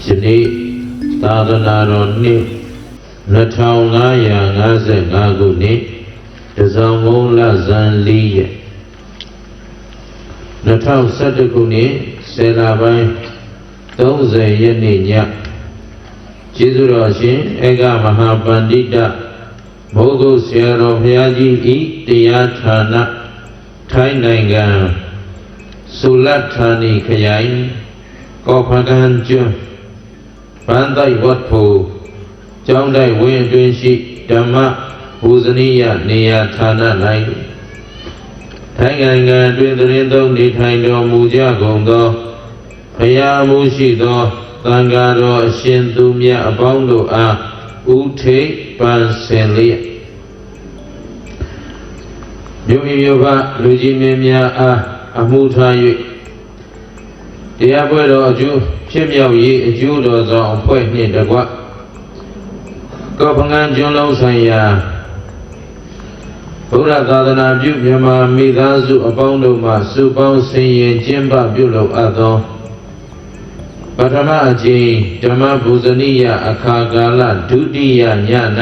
ယနေ့သာသနာတော်နှစ်2555ခုနှစ်တဇောင်းမုံလဇန်4ရက်2011ခုနှစ်10လပိုင်း30ရက်နေ့ညကျေးဇူးတော်ရှင်ဧကမဟာပန္တိတမိုးကုတ်ဆရာတော်ဘုရားကြီးဤတရားဌာနထိုင်းနိုင်ငံဆုလတ်ဌာနီခရိုင်ကောဖကန်ကျွန်းပန်းတိုက်ဝတ်ဖို့ကျောင်းတိုက်ဝင်းအတွင်းရှိဓမ္မဘူဇနိယနေရာဌာန၌ထိုင်းနိုင်ငံတွင်သတင်းသုံးနေထိုင်တော်မူကြကုန်သောဘုရားမှုရှိသောသံဃာတော်အရှင်သူမြတ်အပေါင်းတို့အားဥထိပ်ပန်းစင်လျက်မြို့မြို့ဖလူကြီးမင်းများအားအမှုထား၍တရားပွဲတော်အကျိုးဖြစ်မြောက်ရေးအကျိုးတော်ဆောင်အဖွဲ့နှင့်တကွကောဖငန်းကျွန်းလုံးဆိုင်ရာဘုရားသာသနာပြုမြန်မာမိသားစုအပေါင်းတို့မှစုပေါင်းဆင်ရင်ကျင်းပပြုလုပ်အပ်သောပထမအကြိမ်ဓမ္မဘူဇနိယအခါကာလဒုတိယည၌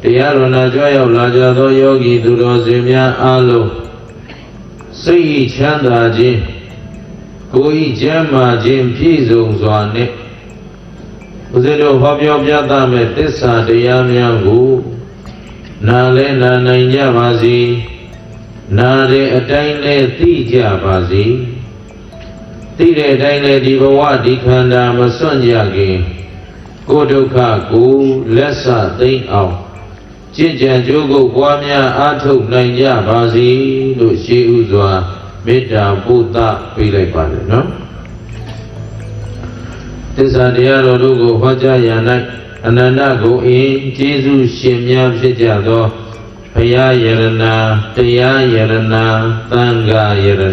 တရားတော်နာကြွရောက်လာကြသောယောဂီသူတော်စင်များအားလုံးစိတ်ဤချမ်းသာခြင်းကိုယ်ဤကျမ်းမာခြင်းပြည့်စုံစွာနှင့်ဦးဇင်းတို့ဟောပြောပြသမဲ့သစ္စာတရားများကိုနာလဲနာနိုင်ကြပါစေနာတဲ့အတိုင်းလဲသိကြပါစေသိတဲ့အတိုင်းလဲဒီဘဝဒီခန္ဓာမစွန့်ကြခင်ကိုယ်ဒုက္ခကိုလက်ဆသိမ့်အောင်ကျင့်ကြံကြိုးကိုပွားများအားထုတ်နိုင်ကြပါစေလို့ရှိဥစွာမေတ္တာပို့သပေးလိုက်ပါတယ်နော်သစ္စာတရားတော်တို့ကိုဟောကြားရ၌အနန္တကိုအင်းကျေးဇူးရှင်များဖြစ်ကြသောဘုရားယရဏတရားယရဏသံဃာယရဏ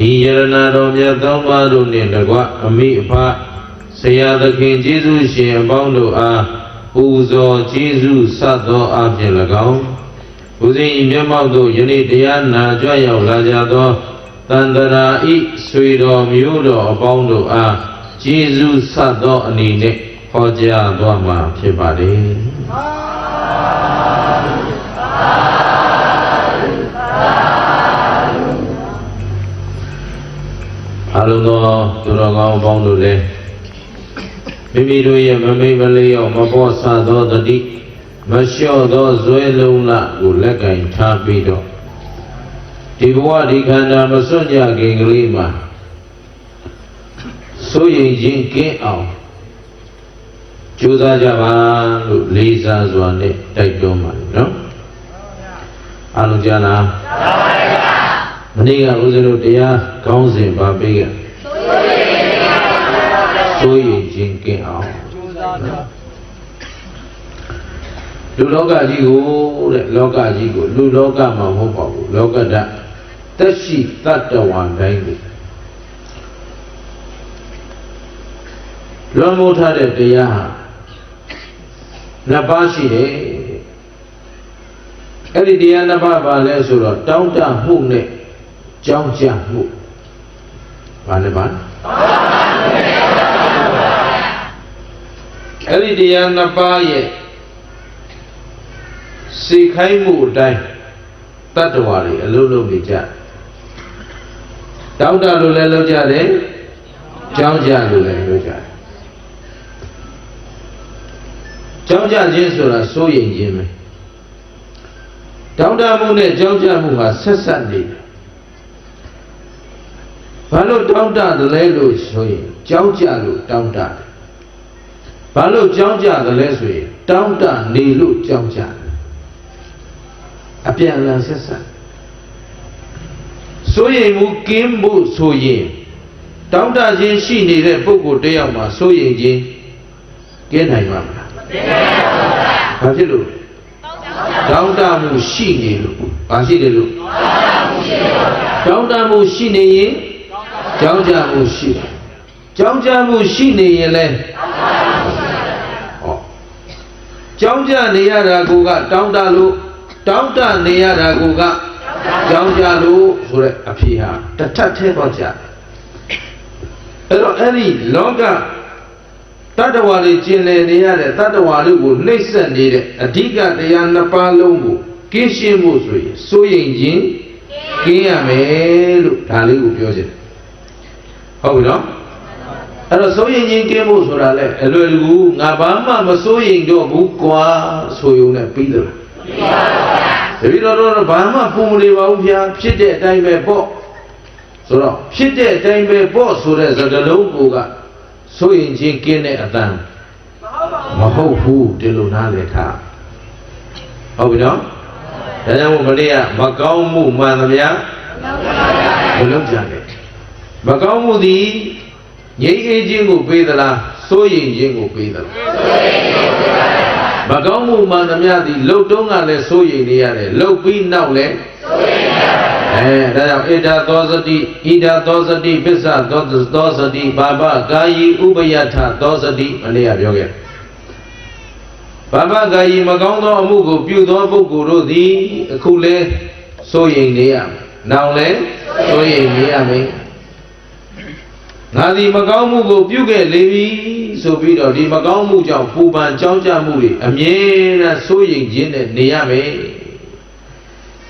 ဤယရဏတော်မြတ်သုံးပါးတို့နှင့်တကွအမိအဖဆရာသခင်ကျေးဇူးရှင်အပေါင်းတို့အားပူဇော်ကျေးဇူးဆပ်သောအပြင်၎င်းဘုဇင်ဤမျက်မှောက်သို့ယနေ့တရားနာကြွရောက်လာကြသောတန်တရာဤဆွေတော်မျိုးတော်အပေါင်းတို့အားကျေးဇူးဆပ်သောအနေနဲ့ဟောကြားသွားမှာဖြစ်ပါတယ်အလုံးသောသူတော်ကောင်းအပေါင်းတို့လည်းမိမိတို့ရဲ့မမိတ်မလေးအောင်မပေါ်ဆသောတတိမလျှော့သောဇွဲလုံးလကိုလက်ကင်ထားပြီးတော့ဒီဘဝဒီခန္ဓာမစွန့်ကြခင်ကလေးမှာစိုးရိမ်ခြင်းကင်းအောင်ကြိုးစားကြပါလို့လေးစားစွာနဲ့တိုက်တွန်းပါတယ်နော်အားလုံးကြားလားကြားပါပါမနေ့ကဦးဇင်းတို့တရားကောင်းစဉ်ပါပေးခဲ့စိုးရိမ်ခြင်းကင်းအောင်ကြိုးစားကြလူလောကကြီးကိုတဲ့လောကကြီးကိုလူလောကမှာမဟုတ်ပါဘူးလောကဓာတ်သက်ရှိတတ္တဝါတိုင်းကိုလွန်မိုးထားတဲ့တရားဟာနှစ်ပါးရှိတယ်အဲ့ဒီတရားနှစ်ပါးပါလဲဆိုတော့တောင်းတမှုနဲ့ကြောင်းကြမှုဘာလဲပါအဲ့ဒီတရားနှစ်ပါးရဲ့စေခိုင်းမှုအတိုင်းတတ္တဝါတွေအလုံးလုံးနေကြတောင်းတလို့လည်းလုပ်ကြတယ်ကြောင်းကြလို့လည်းလုပ်ကြတယ်ကြောင်းကြခြင်းဆိုတာစိုးရိမ်ခြင်းပဲတောင်းတမှုနဲ့ကြောင်းကြမှုဟာဆက်ဆက်နေတယ်ဘာလို့တောင်းတတယ်လဲလို့ဆိုရင်ကြောင်းကြလို့တောင်းတတယ်ဘာလို့ကြောင်းကြတယ်လဲဆိုရင်တောင်းတနေလို့ကြောင်းကြတယ်အပြန်အလှန်ဆက်ဆက်စိုးရိမ်မှုကင်းဖို့ဆိုရင်တောင်းတခြင်းရှိနေတဲ့ပုဂ္ဂိုလ်တယောက်မှာစိုးရိမ်ခြင်းကင်းနိုင်ပါမလားမကင်းနိုင်ပါဘူး။ဘာဖြစ်လို့တောင်းတမှုရှိနေလို့ဘာရှိတယ်လို့တောင်းတမှုရှိနေရင်ကြောင်းကြမှုရှိတယ်ကြောင်းကြမှုရှိနေရင်လဲဟောကြောင်းကြနေရတာကိုကတောင်းတလို့တောင်းတနေရတာကိုကကြောင်းကြလို့ဆိုတဲ့အဖြစ်ဟာတထက်ထဲတော့ကြ အဲ့ဒီလောကတတ္တဝါတွေကျင်လည်နေရတဲ့တတ္တဝါတွေကိုနှိပ်စက်နေတဲ့အဓိကတရားနှစ်ပါးလုံးကိုကင်းရှင်းဖို့ဆိုရင်စိုးရိမ်ခြင်းကင်းရမယ်လို့ဒါလေးကိုပြောချင်တယ်ဟုတ်ပြီနော်အဲ့တော့စိုးရိမ်ခြင်းကင်းဖို့ဆိုတာလေအလွယ်တကူငါဘာမှမစိုးရိမ်တော့ဘူးကွာဆိုရုံနဲ့ပြီးတယ်ပြီးတော့ဘာမှပုံမနေပါဘူးဗျာဖြစ်တဲ့အတိုင်းပဲပေါ့ဆိုတော့ဖြစ်တဲ့အတိုင်းပဲပေါ့ဆိုတဲ့စကားလုံးကိုကစိုးရင်ချင်းကင်းတဲ့အတန်မဟုတ်ဘူးဒီလိုနားလည်ထားဟုတ်ပြီနော်ဒါကြောင့်မနေ့ကမကောင်းမှုမှန်သမျှမလုပ်ကြနဲ့မကောင်းမှုသည်ငြိမ်းအေးခြင်းကိုပေးသလားစိုးရင်ခြင်းကိုပေးသလားမကောင်းမှုမှန်သမျှသည်လှုပ်တုံးကလည်းစိုးရင်နေရတယ်လှုပ်ပြီးနောက်လည်းစိုးရင်ဒါကြောင့်ဣဒသောစတိဣဒသောစတိပစ္စသောစတိဘာဘကာယီဥပယထသောစတိမနေ့ကပြောခဲ့ဘာဘကာယီမကောင်းသောအမှုကိုပြုသောပုဂ္ဂိုလ်တို့သည်အခုလဲစိုးရိမ်နေရနောင်လဲစိုးရိမ်နေရမယ်ငါသည်မကောင်းမှုကိုပြုခဲ့လေပြီဆိုပြီးတော့ဒီမကောင်းမှုကြောင့်ပူပန်ကြောင်းကြမှုတွေအမြဲတမ်းစိုးရိမ်ခြင်းနဲ့နေရမယ်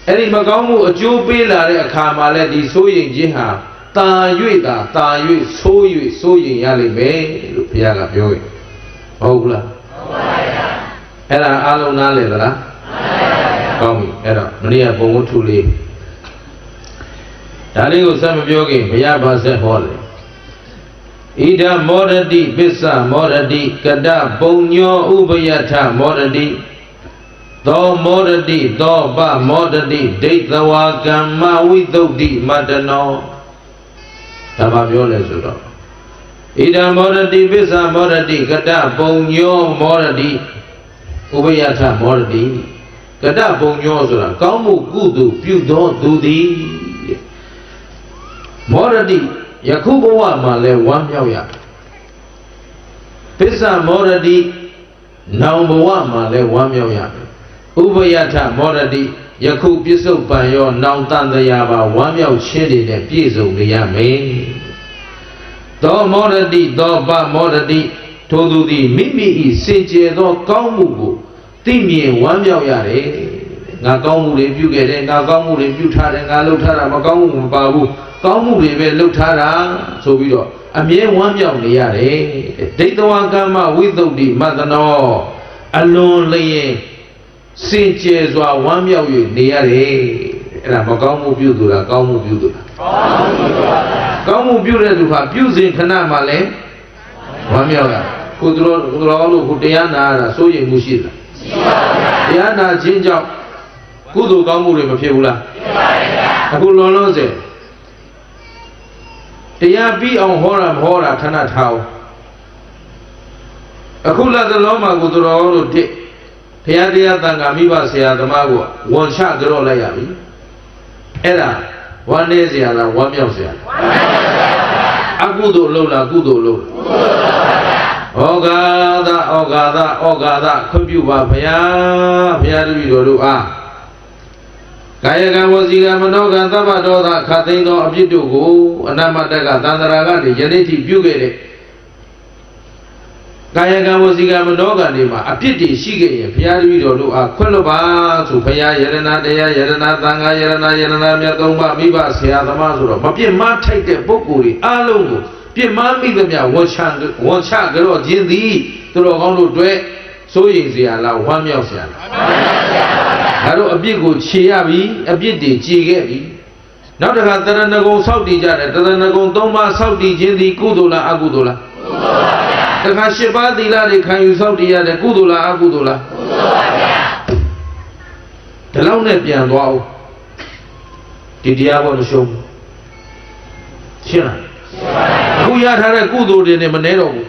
အဲ့ဒီမကောင်းမှုအကျိုးပေးလာတဲ့အခါမှာလဲဒီစိုးရိမ်ခြင်းဟာတာ၍ဆိုး၍စိုးရိမ်ရလိမ့်မယ်လို့ဘုရားကပြောခဲ့ဟုတ်ဘူးလားဟုတ်ပါဗျာအဲ့ဒါအားလုံးနားလည်သလားမှန်ပါဗျာကောင်းပြီအဲ့တော့မနေ့ကဘုံဝတ္ထုလေးဒါလေးကိုဆက်မပြောခင်ဘုရားဘာဆက်ဟောလဲဣဒမောရတိပစ္စမောရတိကတပုံညောဥပယထမောရတိသောမောရတိသောပမောရတိဒိဋ္ဌဝါကမ္မဝိသုဒ္ဓိမတ္တနောဒါမှပြောလဲဆိုတော့ဣဒမောရတိပစ္စမောရတိကတပုံညောမောရတိဥပယထမောရတိကတပုံညောဆိုတာကောင်းမှုကုသိုလ်ပြုသောသူသည်မောရတိယခုဘဝမှာလဲဝမ်းမြောက်ရပစ္စမောရတိနောင်ဘဝမှာလဲဝမ်းမြောက်ရဥပယထမောရတိယခုပြစ္ဆုတ်ပံရောနောင်တန်တရားပါဝမ်းမြောက်ခြင်းတွေနဲ့ပြည့်စုံနေရမယ်သောမောရတိသောပမောရတိထိုသူသည်မိမိ၏စင်ကြယ်သောကောင်းမှုကိုသိမြင်ဝမ်းမြောက်ရတယ်ငါကောင်းမှုတွေပြုခဲ့တယ်ငါကောင်းမှုတွေပြုထားတယ်ငါလုပ်ထားတာမကောင်းမှုမပါဘူးကောင်းမှုတွေပဲလုပ်ထားတာဆိုပြီးတော့အမြဲဝမ်းမြောက်နေရတယ်ဒိဋ္ဌဝါကမ္မဝိသုဒ္ဓိမတ္တနောအလွန်လျင်စင်ကြယ်စွာဝမ်းမြောက်၍နေရတယ်အဲ့ဒါမကောင်းမှုပြုသူလားကောင်းမှုပြုသူလားကောင်းမှုပြုတဲ့သူဟာပြုစဉ်ခဏမှလည်းဝမ်းမြောက်ရကိုသူတော်လို့ကိုတရားနာရတာစိုးရိမ်မှုရှိလားရှိပါဘူးတရားနာခြင်းကြောင့်ကုသိုလ်ကောင်းမှုတွေမဖြစ်ဘူးလားဖြစ်ပါရဲ့ဗျာအခုလောလောဆယ်တရားပြီးအောင်ဟောတာမဟောတာခဏထားအောင်အခုလက်သလုံးမှာကိုသူတော်တို့တစ်ဘုရားတရားတန်ခါမိဘဆရာသမားကိုဝန်ချကြော့လိုက်ရပြီအဲ့ဒါဝမ်းနေစရာလားဝမ်းမြောက်စရာလားအကုသိုလ်လုပ်လားကုသိုလ်လုပ်ဩဃာသခွင့်ပြုပါဘုရားဘုရားတပည့်တော်တို့အားကာယကံဝစီကံမနောကံသဗ္ဗဒေါသခတ်သိမ်းသောအပြစ်တို့ကိုအနမတကသန္တရာကနေယနေ့ထိပြုခဲ့တဲ့ကာယကံဝစီကံမနောကံတွေမှာအပြစ်တွေရှိခဲ့ရင်ဘုရားတပည့်တော်တို့အားခွင့်လွှတ်ပါဆိုဘုရားယရဏတရားယရဏသံဃာယရဏမြတ်သုံးပါးမိဘဆရာသမားဆိုတော့မပြစ်မှားထိုက်တဲ့ပုဂ္ဂိုလ်တွေအားလုံးကိုပြစ်မှားမိသမျှဝန်ချကြော့ခြင်းသည်သူတော်ကောင်းတို့တွေ့စိုးရိမ်စရာလားဝမ်းမြောက်စရာလားဒါတို့အပြစ်ကိုခြေရပြီအပြစ်တွေခြေခဲ့ပြီနောက်တစ်ခါတရဏဂုံဆောက်တည်ကြတယ်တရဏဂုံ၃ပါးဆောက်တည်ခြင်းသည်ကုသိုလ်လားအကုသိုလ်လားကုသိုလ်ပါဗျာတစ်ခါ၈ပါးသီလတွေခံယူဆောက်တည်ရတယ်ကုသိုလ်လားအကုသိုလ်လားကုသိုလ်ပါဗျာဒီလောက်နဲ့ပြန်သွားအောင်ဒီတရားပေါ်မရှုံးရှင်းလားအခုရထားတဲ့ကုသိုလ်တွေနဲ့မနှဲတော့ဘူး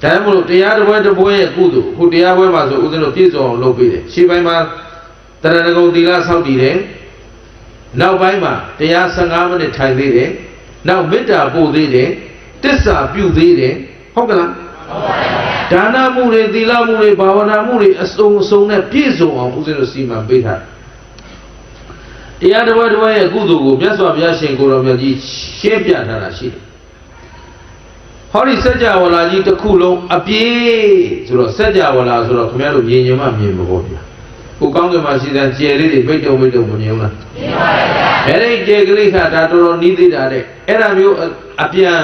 ဒါမှမဟုတ်တရားတစ်ပွဲရဲ့ကုသိုလ်ခုတရားပွဲမှာဆိုဦးဇင်းတို့ပြည့်စုံအောင်လုပ်ပေးတယ်ရှေ့ပိုင်းမှာတရဏဂုံသီလဆောက်တည်တယ်နောက်ပိုင်းမှာတရား15မိနစ်ထိုင်သေးတယ်နောက်မေတ္တာပို့သေးတယ်တစ္ဆာပြုသေးတယ်ဟုတ်ကလားဟုတ်ပါဘူးဒါနမှုတွေသီလမှုတွေဘာဝနာမှုတွေအစုံနဲ့ပြည့်စုံအောင်ဦးဇင်းတို့စီမံပေးထားတရားတစ်ပွဲရဲ့ကုသိုလ်ကိုမြတ်စွာဘုရားရှင်ကိုယ်တော်မြတ်ကြီးရှင်းပြထားတာရှိတယ် ဟောဒီစัจ java လာကြီးတစ်ခုလုံးအပြည့်ဆိုတော့စัจ java လာဆိုတော့ခင်ဗျားတို့မြင်ရင်မှမြင်မှာပေါ့ဗျာကိုကောင်းကင်မှာရှိတဲ့ကျယ်လေးတွေပိတ်တုံမမြင်ဘူးလားမြင်ပါဗျာအဲ့ဒီကျယ်ကလေးကဒါတော်တော်နီးသေးတာတဲ့အဲ့ဒါမျိုးအပြန်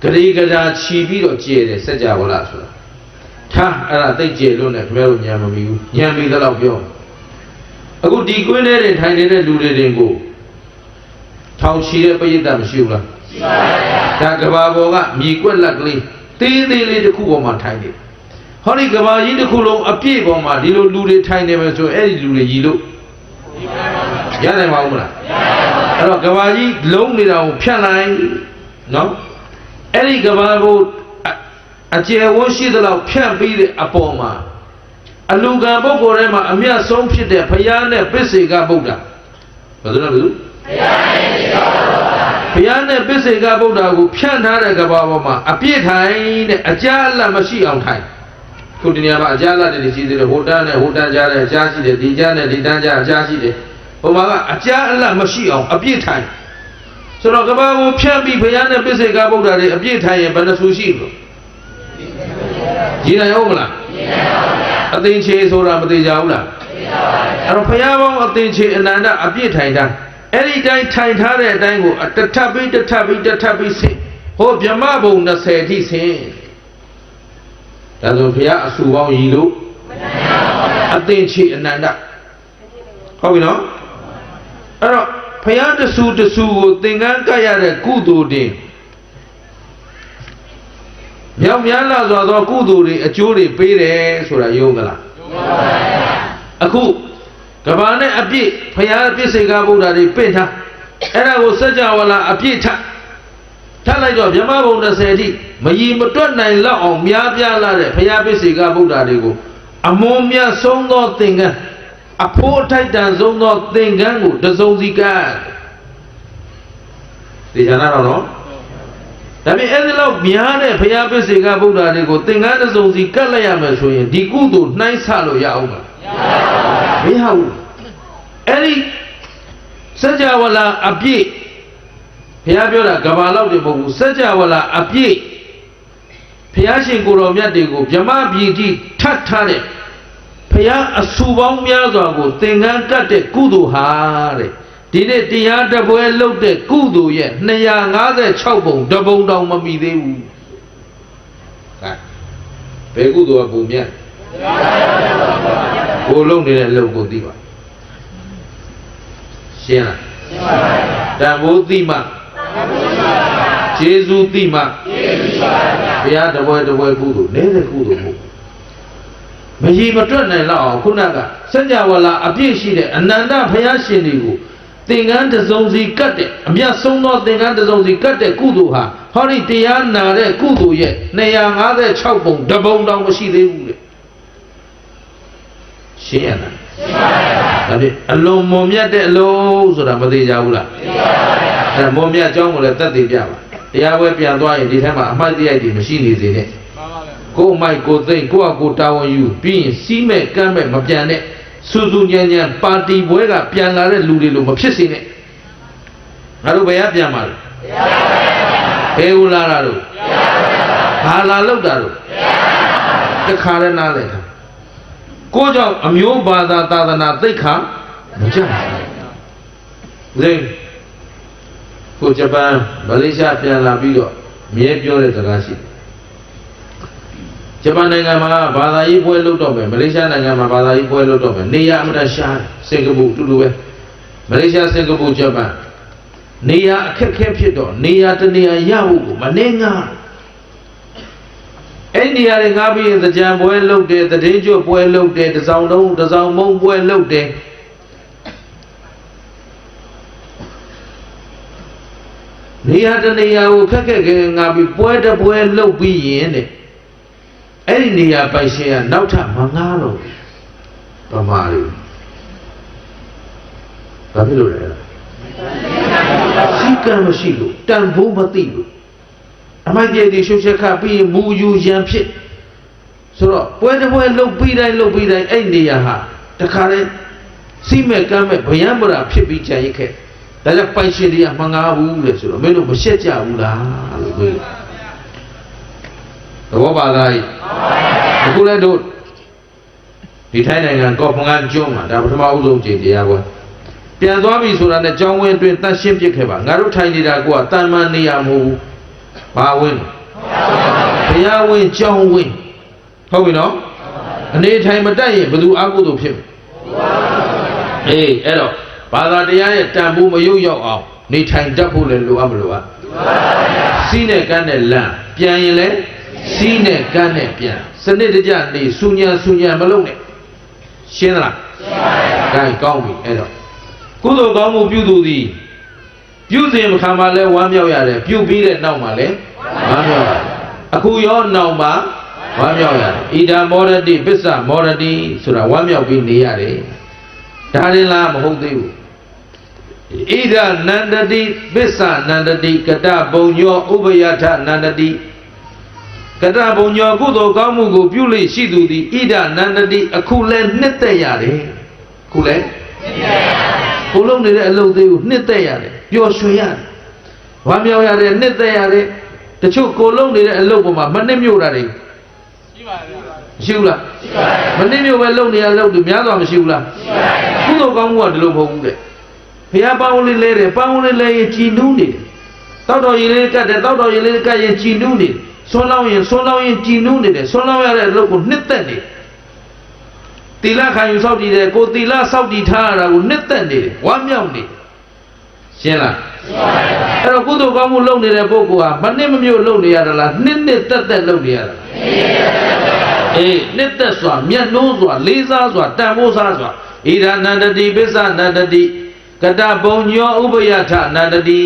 ဂရေကရာခြီးပြီးတော့ကျယ်တယ်စัจ java လာဆိုတာထားအဲ့ဒါသိကျယ်လို့နဲ့ခင်ဗျားတို့ဉာဏ်မမီဘူးဉာဏ်မီတော့ပြောအခုဒီကွင်းထဲတွေထိုင်နေတဲ့လူတွေတွေကိုထောင်ချီတဲ့ပရိသတ်မရှိဘူးလားရှိပါဗျာဒါကဘာပေါ်ကမြေကွက်လက်ကလေးသေးသေးလေးတစ်ခုပေါ်မှာထိုင်နေဟောဒီကဘာကြီးတစ်ခုလုံးအပြည့်ပေါ်မှာဒီလိုလူတွေထိုင်နေမယ်ဆိုအဲ့ဒီလူတွေရည်လို့ရနိုင်ပါဦးမလားအဲ့တော့ကဘာကြီးလုံးနေတာကိုဖြတ်လိုက်နော်အဲ့ဒီကဘာကိုအကျယ်ဝန်းရှိသလောက်ဖြတ်ပြီးတဲ့အပေါ်မှာအလူကံပုဂ္ဂိုလ်ထဲမှာအမြတ်ဆုံးဖြစ်တဲ့ဘုရားနဲ့ပစ္စေကဗုဒ္ဓဘာလို့လဲဘုရားနဲ့ပစ္စေကဗုဒ္ဓကိုဖြန့်ထားတဲ့ကဘာပေါ်မှာအပြည့်ထိုင်တဲ့အကြအလတ်မရှိအောင်ထိုင်ခုဒီနေရာမှာအကြအလတ်တွေရှိသေးတယ်ဟိုတန်းနဲ့ဟိုတန်းကြားတဲ့အကြားရှိတယ်ဒီကြားနဲ့ဒီတန်းကြားအကြားရှိတယ်ဟိုမှာကအကြအလတ်မရှိအောင်အပြည့်ထိုင်ဆိုတော့ကဘာကိုဖြန့်ပြီးဘုရားနဲ့ပစ္စေကဗုဒ္ဓတွေအပြည့်ထိုင်ရင်ဘယ်နှဆူရှိလို့ရည်နိုင်အောင်မလားအသိချေဆိုတာမသိကြဘူးလားအဲ့တော့ဘုရားပေါင်းအသိချေအနန္တအပြည့်ထိုင်တာအဲ့ဒီတိုင်းထိုင်ထားတဲ့အတိုင်းကိုတထပ်ပြီးတထပ်ပြီးတထပ်ပြီးဆင်းဟောဗြဟ္မဘုံ20အထိဆင်းဒါဆိုဘုရားအဆူပေါင်းရည်လို့အသိချေအနန္တဟုတ်ပြီနော်အဲ့တော့ဘုရားတဆူတဆူကိုသင်္ကန်းကပ်ရတဲ့ကုသိုလ်တင်မြောက်များလာစွာသောကုသိုလ်တွေအကျိုးတွေပေးတယ်ဆိုတာယုံမလားယုံပါပါအခုကဘာနဲ့အပြည့်ဘုရားပစ္စေကဗုဒ္ဓတွေပင့်ထားအဲ့ဒါကိုစัจ java လာအပြည့်ထလိုက်တော့ဗြဟ္မဘုံ30အထိမယီမတွက်နိုင်လောက်အောင်များပြားလာတဲ့ဘုရားပစ္စေကဗုဒ္ဓတွေကိုအမွန်မြတ်ဆုံးသောသင်္ကန်းအဖို့ထိုက်တန်ဆုံးသောသင်္ကန်းကိုတစုံစီကဒီဌာနတော့နော်ဒါပေမဲ့အဲ့ဒီလောက်များတဲ့ဘုရားပစ္စေကဗုဒ္ဓတွေကိုသင်္ကန်းတစုံစီကတ်လိုက်ရမယ်ဆိုရင်ဒီကုသိုလ်နှိုင်းဆလို့ရအောင်မလားမရဘူးအဲ့ဒီစัจ java လာအပြည့်ဘုရားပြောတာကဘာလောက်တွေမဟုတ်ဘူးစัจ java လာအပြည့်ဘုရားရှင်ကိုယ်တော်မြတ်တွေကိုဗြဟ္မပြည်တိထပ်ထားတဲ့ဘုရားအဆူပေါင်းများစွာကိုသင်္ကန်းကတ်တဲ့ကုသိုလ်ဟာတဲ့ဒီနေ့တရားတပွဲလုပ်တဲ့ကုသိုလ်ရဲ့256ပုံတပုံတောင်မမီသေးဘူးဘယ်ကုသိုလ်ကပုံမြတ်ကိုလုံးနေတဲ့အလုပ်ကိုသိပါရှင်းလားရှင်းပါပါတန်ဖိုးသိမှကျေးဇူးသိမှဘုရားတပွဲကုသိုလ်နေတဲ့ကုသိုလ်ဟုတ်မကြီးမတွက်နိုင်တော့အောင်ခုနကစัจ java လာအပြည့်ရှိတဲ့အနန္တဘုရားရှင်တွေကိုသင်္ကန်းတစုံစီကတ်တဲ့အမြတ်ဆုံးသောသင်္ကန်းတစုံစီကတ်တဲ့ကုသိုလ်ဟာဟောဒီတရားနာတဲ့ကုသိုလ်ရဲ့256ပုံတပုံတောင်မရှိသေးဘူးလေရှင်းရလားရှင်းပါပါဒါဖြင့်အလုံးမွန်မြတ်တဲ့အလုံးဆိုတာမသေးကြဘူးလားသိပါပါအဲမွန်မြတ်အကြောင်းကိုလည်းသက်သေပြပါတရားပွဲပြန်သွားရင်ဒီထဲမှာအမှတ်တရတွေမရှိနေစေနဲ့ကိုယ်မိုက်ကိုယ်သိကိုယ့်အကိုတာဝန်ယူပြီးရင်စီးမဲ့ကမ်းမဲ့မပြန်နဲ့စူးစူးညံ့ညံ့ပါတီပွဲကပြန်လာတဲ့လူတွေလိုမဖြစ်စေနဲ့ငါတို့ဘယ်ရပြန်မှာလဲဘယ်ဦးလာတာတို့ဘာလာလောက်တာတို့တခါလဲနားလဲတာကိုကြောင့်အမျိုးဘာသာသာသနာသိက္ခာမကြဘူးကိုဂျပန်မလေးရှားပြန်လာပြီးတော့မြဲပြောတဲ့စကားရှိတယ်ဂျပန်နိုင်ငံမှာဘာသာရေးပွဲလုပ်တော့မယ်မလေးရှားနိုင်ငံမှာဘာသာရေးပွဲလုပ်တော့မယ်နေရာအမှန်တရှားစင်ကာပူတူတူပဲမလေးရှားစင်ကာပူဂျပန်နေရာအခက်ခဲဖြစ်တော့နေရာတနေရာရဖို့ကိုမနေငါအဲ့ဒီနေရာတွေငါပြီးရင်ကြံပွဲလုပ်တယ်တည်င်းကျွတ်ပွဲလုပ်တယ်တစောင်းတုံးတစောင်းမုံပွဲလုပ်တယ်နေရာတနေရာကိုခက်ခက်ခဲငါပြီးပွဲတပွဲလုပ်ပြီးရင်တဲ့အဲ့ဒီနေရာပိုင်ရှင်ကနောက်ထပ်မငားတော့ဗမာတွေဘာဖြစ်လို့လဲစီကံမရှိလို့တန်ဖိုးမသိလို့အမိုက်ပြည့်တွေရှုပ်ချက်ခပြီးမူယူရန်ဖြစ်ဆိုတော့ပွဲတစ်ပွဲလှုပ်ပြီးတိုင်းအဲ့နေရာဟာတခါလဲစီမဲ့ကမ်းမဲ့ဗယံပရာဖြစ်ပြီးကြံရခဲ့ဒါကြောင့်ပိုင်ရှင်တွေကမငားဘူးလေဆိုတော့မင်းတို့မရှက်ကြဘူးလားလို့ပြော ဘောပါသားကြီးအခုလည်းတို့ဒီထိုင်းနိုင်ငံကော့ဖငန်းကျွန်းမှာဒါပထမဦးဆုံးကြိမ်တရားပွဲပြန်သွားပြီဆိုတာနဲ့ကျောင်းဝင်းအတွင်းတတ်ရှင်းပြစ်ခဲ့ပါငါတို့ထိုင်နေတာကတန်မန်နေရမဟုတ်ဘူးဘာဝင်းဘုရားဝင်းကျောင်းဝင်းဟုတ်ပြီနော်အနေထိုင်မတက်ရင်ဘယ်သူအကုသို့ဖြစ်အေးအဲ့တော့ဘာသာတရားရဲ့တန်ဖိုးမယုတ်ရောက်အောင်နေထိုင်တတ်ဖို့လည်းလိုအပ်မလို့စီးနဲ့ကန်းနဲ့လမ်းပြန်ရင်လည်းစီးနဲ့ကန်းနဲ့ပြန်စနစ်တကျနေစူညံမလုပ်နဲ့ရှင်းသလားရှင်းပါပြီကောင်းပြီအဲ့တော့ကုသိုလ်ကောင်းမှုပြုသူသည်ပြုစဉ်ခံမှာလဲဝမ်းမြောက်ရတယ်ပြုပြီးတဲ့နောက်မှာလဲဝမ်းမြောက်ရတယ်အခုရောနောက်မှာဝမ်းမြောက်ရတယ်ဣဒံမောရတိပစ္စမောရတိဆိုတာဝမ်းမြောက်ပြီးနေရတယ်ဒါရင်လားမဟုတ်သေးဘူးဣဒနန္တတိပစ္စနန္တတိကတပုံညောဥပယထနန္တတိကတပုံညောကုသိုလ်ကောင်းမှုကိုပြုလို့ရှိသူသည်ဣဒနန္တတိအခုလဲနှစ်သက်ရတယ်အခုလဲကိုလုံးနေတဲ့အလုပ်သေးကိုနှစ်သက်ရတယ်ပျော်ရွှင်ရတယ်ဝမ်းမြောက်ရတယ်နှစ်သက်ရတယ်တချို့ကိုလုံးနေတဲ့အလုပ်ပေါ်မှာမနစ်မြို့တာတွေရှိပါဗျာမရှိဘူးလားရှိပါဗျာမနစ်မြို့ပဲလုပ်နေရလုပ်သူများစွာမရှိဘူးလားရှိပါဗျာကုသိုလ်ကောင်းမှုကဒီလိုမဟုတ်ဘူးတဲ့ဘုရားပေါင်းလေးလဲတယ်ပေါင်းလေးလဲရင်ကြည်နူးနေတယ်တောက်တော်ရင်လေးကတ်တယ်တောက်တော်ရင်လေးကတ်ရင်ကြည်နူးနေတယ်ဆွန်းလောင်းရင်ကြည်နူးနေတယ်ဆွန်းလောင်းရတဲ့အလုပ်ကိုနှစ်သက်နေသီလခံယူစောင့်တည်တယ်ကိုသီလစောင့်တည်ထားရတာကိုနှစ်သက်နေတယ်ဝမ်းမြောက်နေရှင်းလားရှင်းပါပြီအဲ့တော့ကုသိုလ်ကောင်းမှုလုပ်နေတဲ့ပုဂ္ဂိုလ်ဟာမနစ်မမြို့လုပ်နေရတာလားနှစ်သက်လုပ်နေရတာအေးနှစ်သက်စွာမြတ်နိုးစွာလေးစားစွာတန်ဖိုးစားစွာဣဒာနန္တတိပစ္စနန္တတိကတပုံညောဥပယထနန္တတိ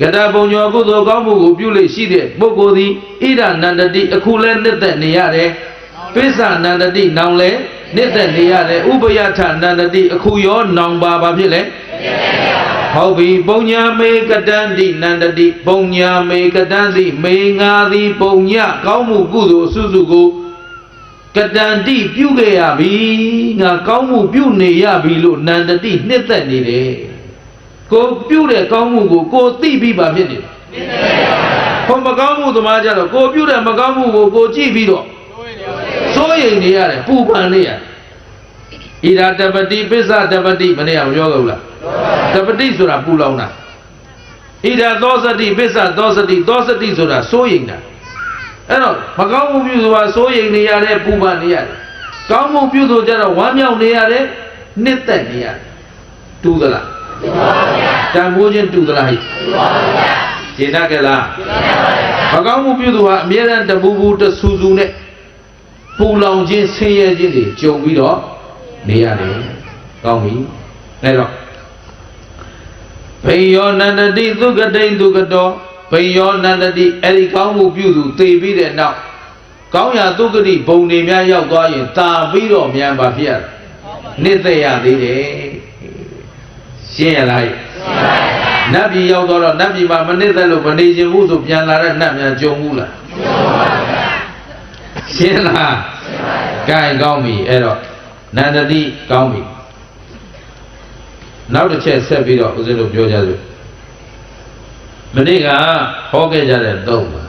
ကတပုံညောကုသိုလ်ကောင်းမှုကိုပြုလို့ရှိတဲ့ပုဂ္ဂိုလ်သည်ဣဒာနန္တတိအခုလဲနှစ်သက်နေရတယ်ပစ္စနန္တတိနောင်လဲနှစ်သက်နေရတယ်ဥပယထနန္တတိအခုရောနောင်ပါဖြစ်လဲဟုတ်ပြီပုံညာမေကတံတိနန္တတိပုံညာမေကတံတိမေငါသည်ပုံညကောင်းမှုကုသိုလ်စုစုကိုကတံတိပြုခဲ့ရပြီငါကောင်းမှုပြုနေရပြီလို့နန္တတိနှစ်သက်နေတယ်ကိုပြုတဲ့ကောင်းမှုကိုကိုသိပြီးပါဖြစ်နေတယ်ဟောမကောင်းမှုသမားကြတော့ကိုပြုတဲ့မကောင်းမှုကိုကိုကြည့်ပြီးတော့စိုးရိမ်နေရတယ်ပူပန်နေရတယ်ဣဒာတပတိပစ္စတပတိမနေ့ကမပြောခဲ့ဘူးလားတပတိဆိုတာပူလောင်တာဣဒာသောစတိပစ္စသောစတိဆိုတာစိုးရိမ်တာအဲ့တော့မကောင်းမှုပြုဆိုတာစိုးရိမ်နေရတယ်ပူပန်နေရတယ်ကောင်းမှုပြုဆိုကြတော့ဝမ်းမြောက်နေရတယ်နှစ်သက်နေရတယ်တူသလားတူပါဗျာတန်ဖိုးခြင်းတူသလားဟိတူပါဗျာရှင်းတတ်ကြလားမကောင်းမှုပြုသူဟာအမြဲတမ်းတပူပူတဆူဆူနဲ့ပူလောင်ခြင်းဆင်းရဲခြင်းတွေကြုံပြီးတော့နေရတယ်ကောင်းပြီအဲ့တော့ဘိယောနန္တတိသုကတိသုကတောဘိယောနန္တတိအဲ့ဒီကောင်းမှုပြုသူသိပြီးတဲ့နောက်ကောင်းရာသုကတိဘုံတွေများရောက်သွားရင်တာပြီးတော့မြန်ပါဖြစ်ရနှစ်သက်ရသေးတယ်ရှင်းရလားရှင်းပါပြီနတ်ပြည်ရောက်တော့နတ်ပြည်မှာမနှစ်သက်လို့မနေခြင်းဘူးဆိုပြန်လာတဲ့နတ်များကြုံဘူးလားကြုံပါဗျာရှင်းလားရှင်းပါပြီကောင်းပြီအဲ့တော့နန္တတိကောင်းပြီနောက်တစ်ချက်ဆက်ပြီးတော့ဦးဇင်းတို့ပြောကြစို့မနေ့ကဟောခဲ့ကြတဲ့သုံးပါဘယ်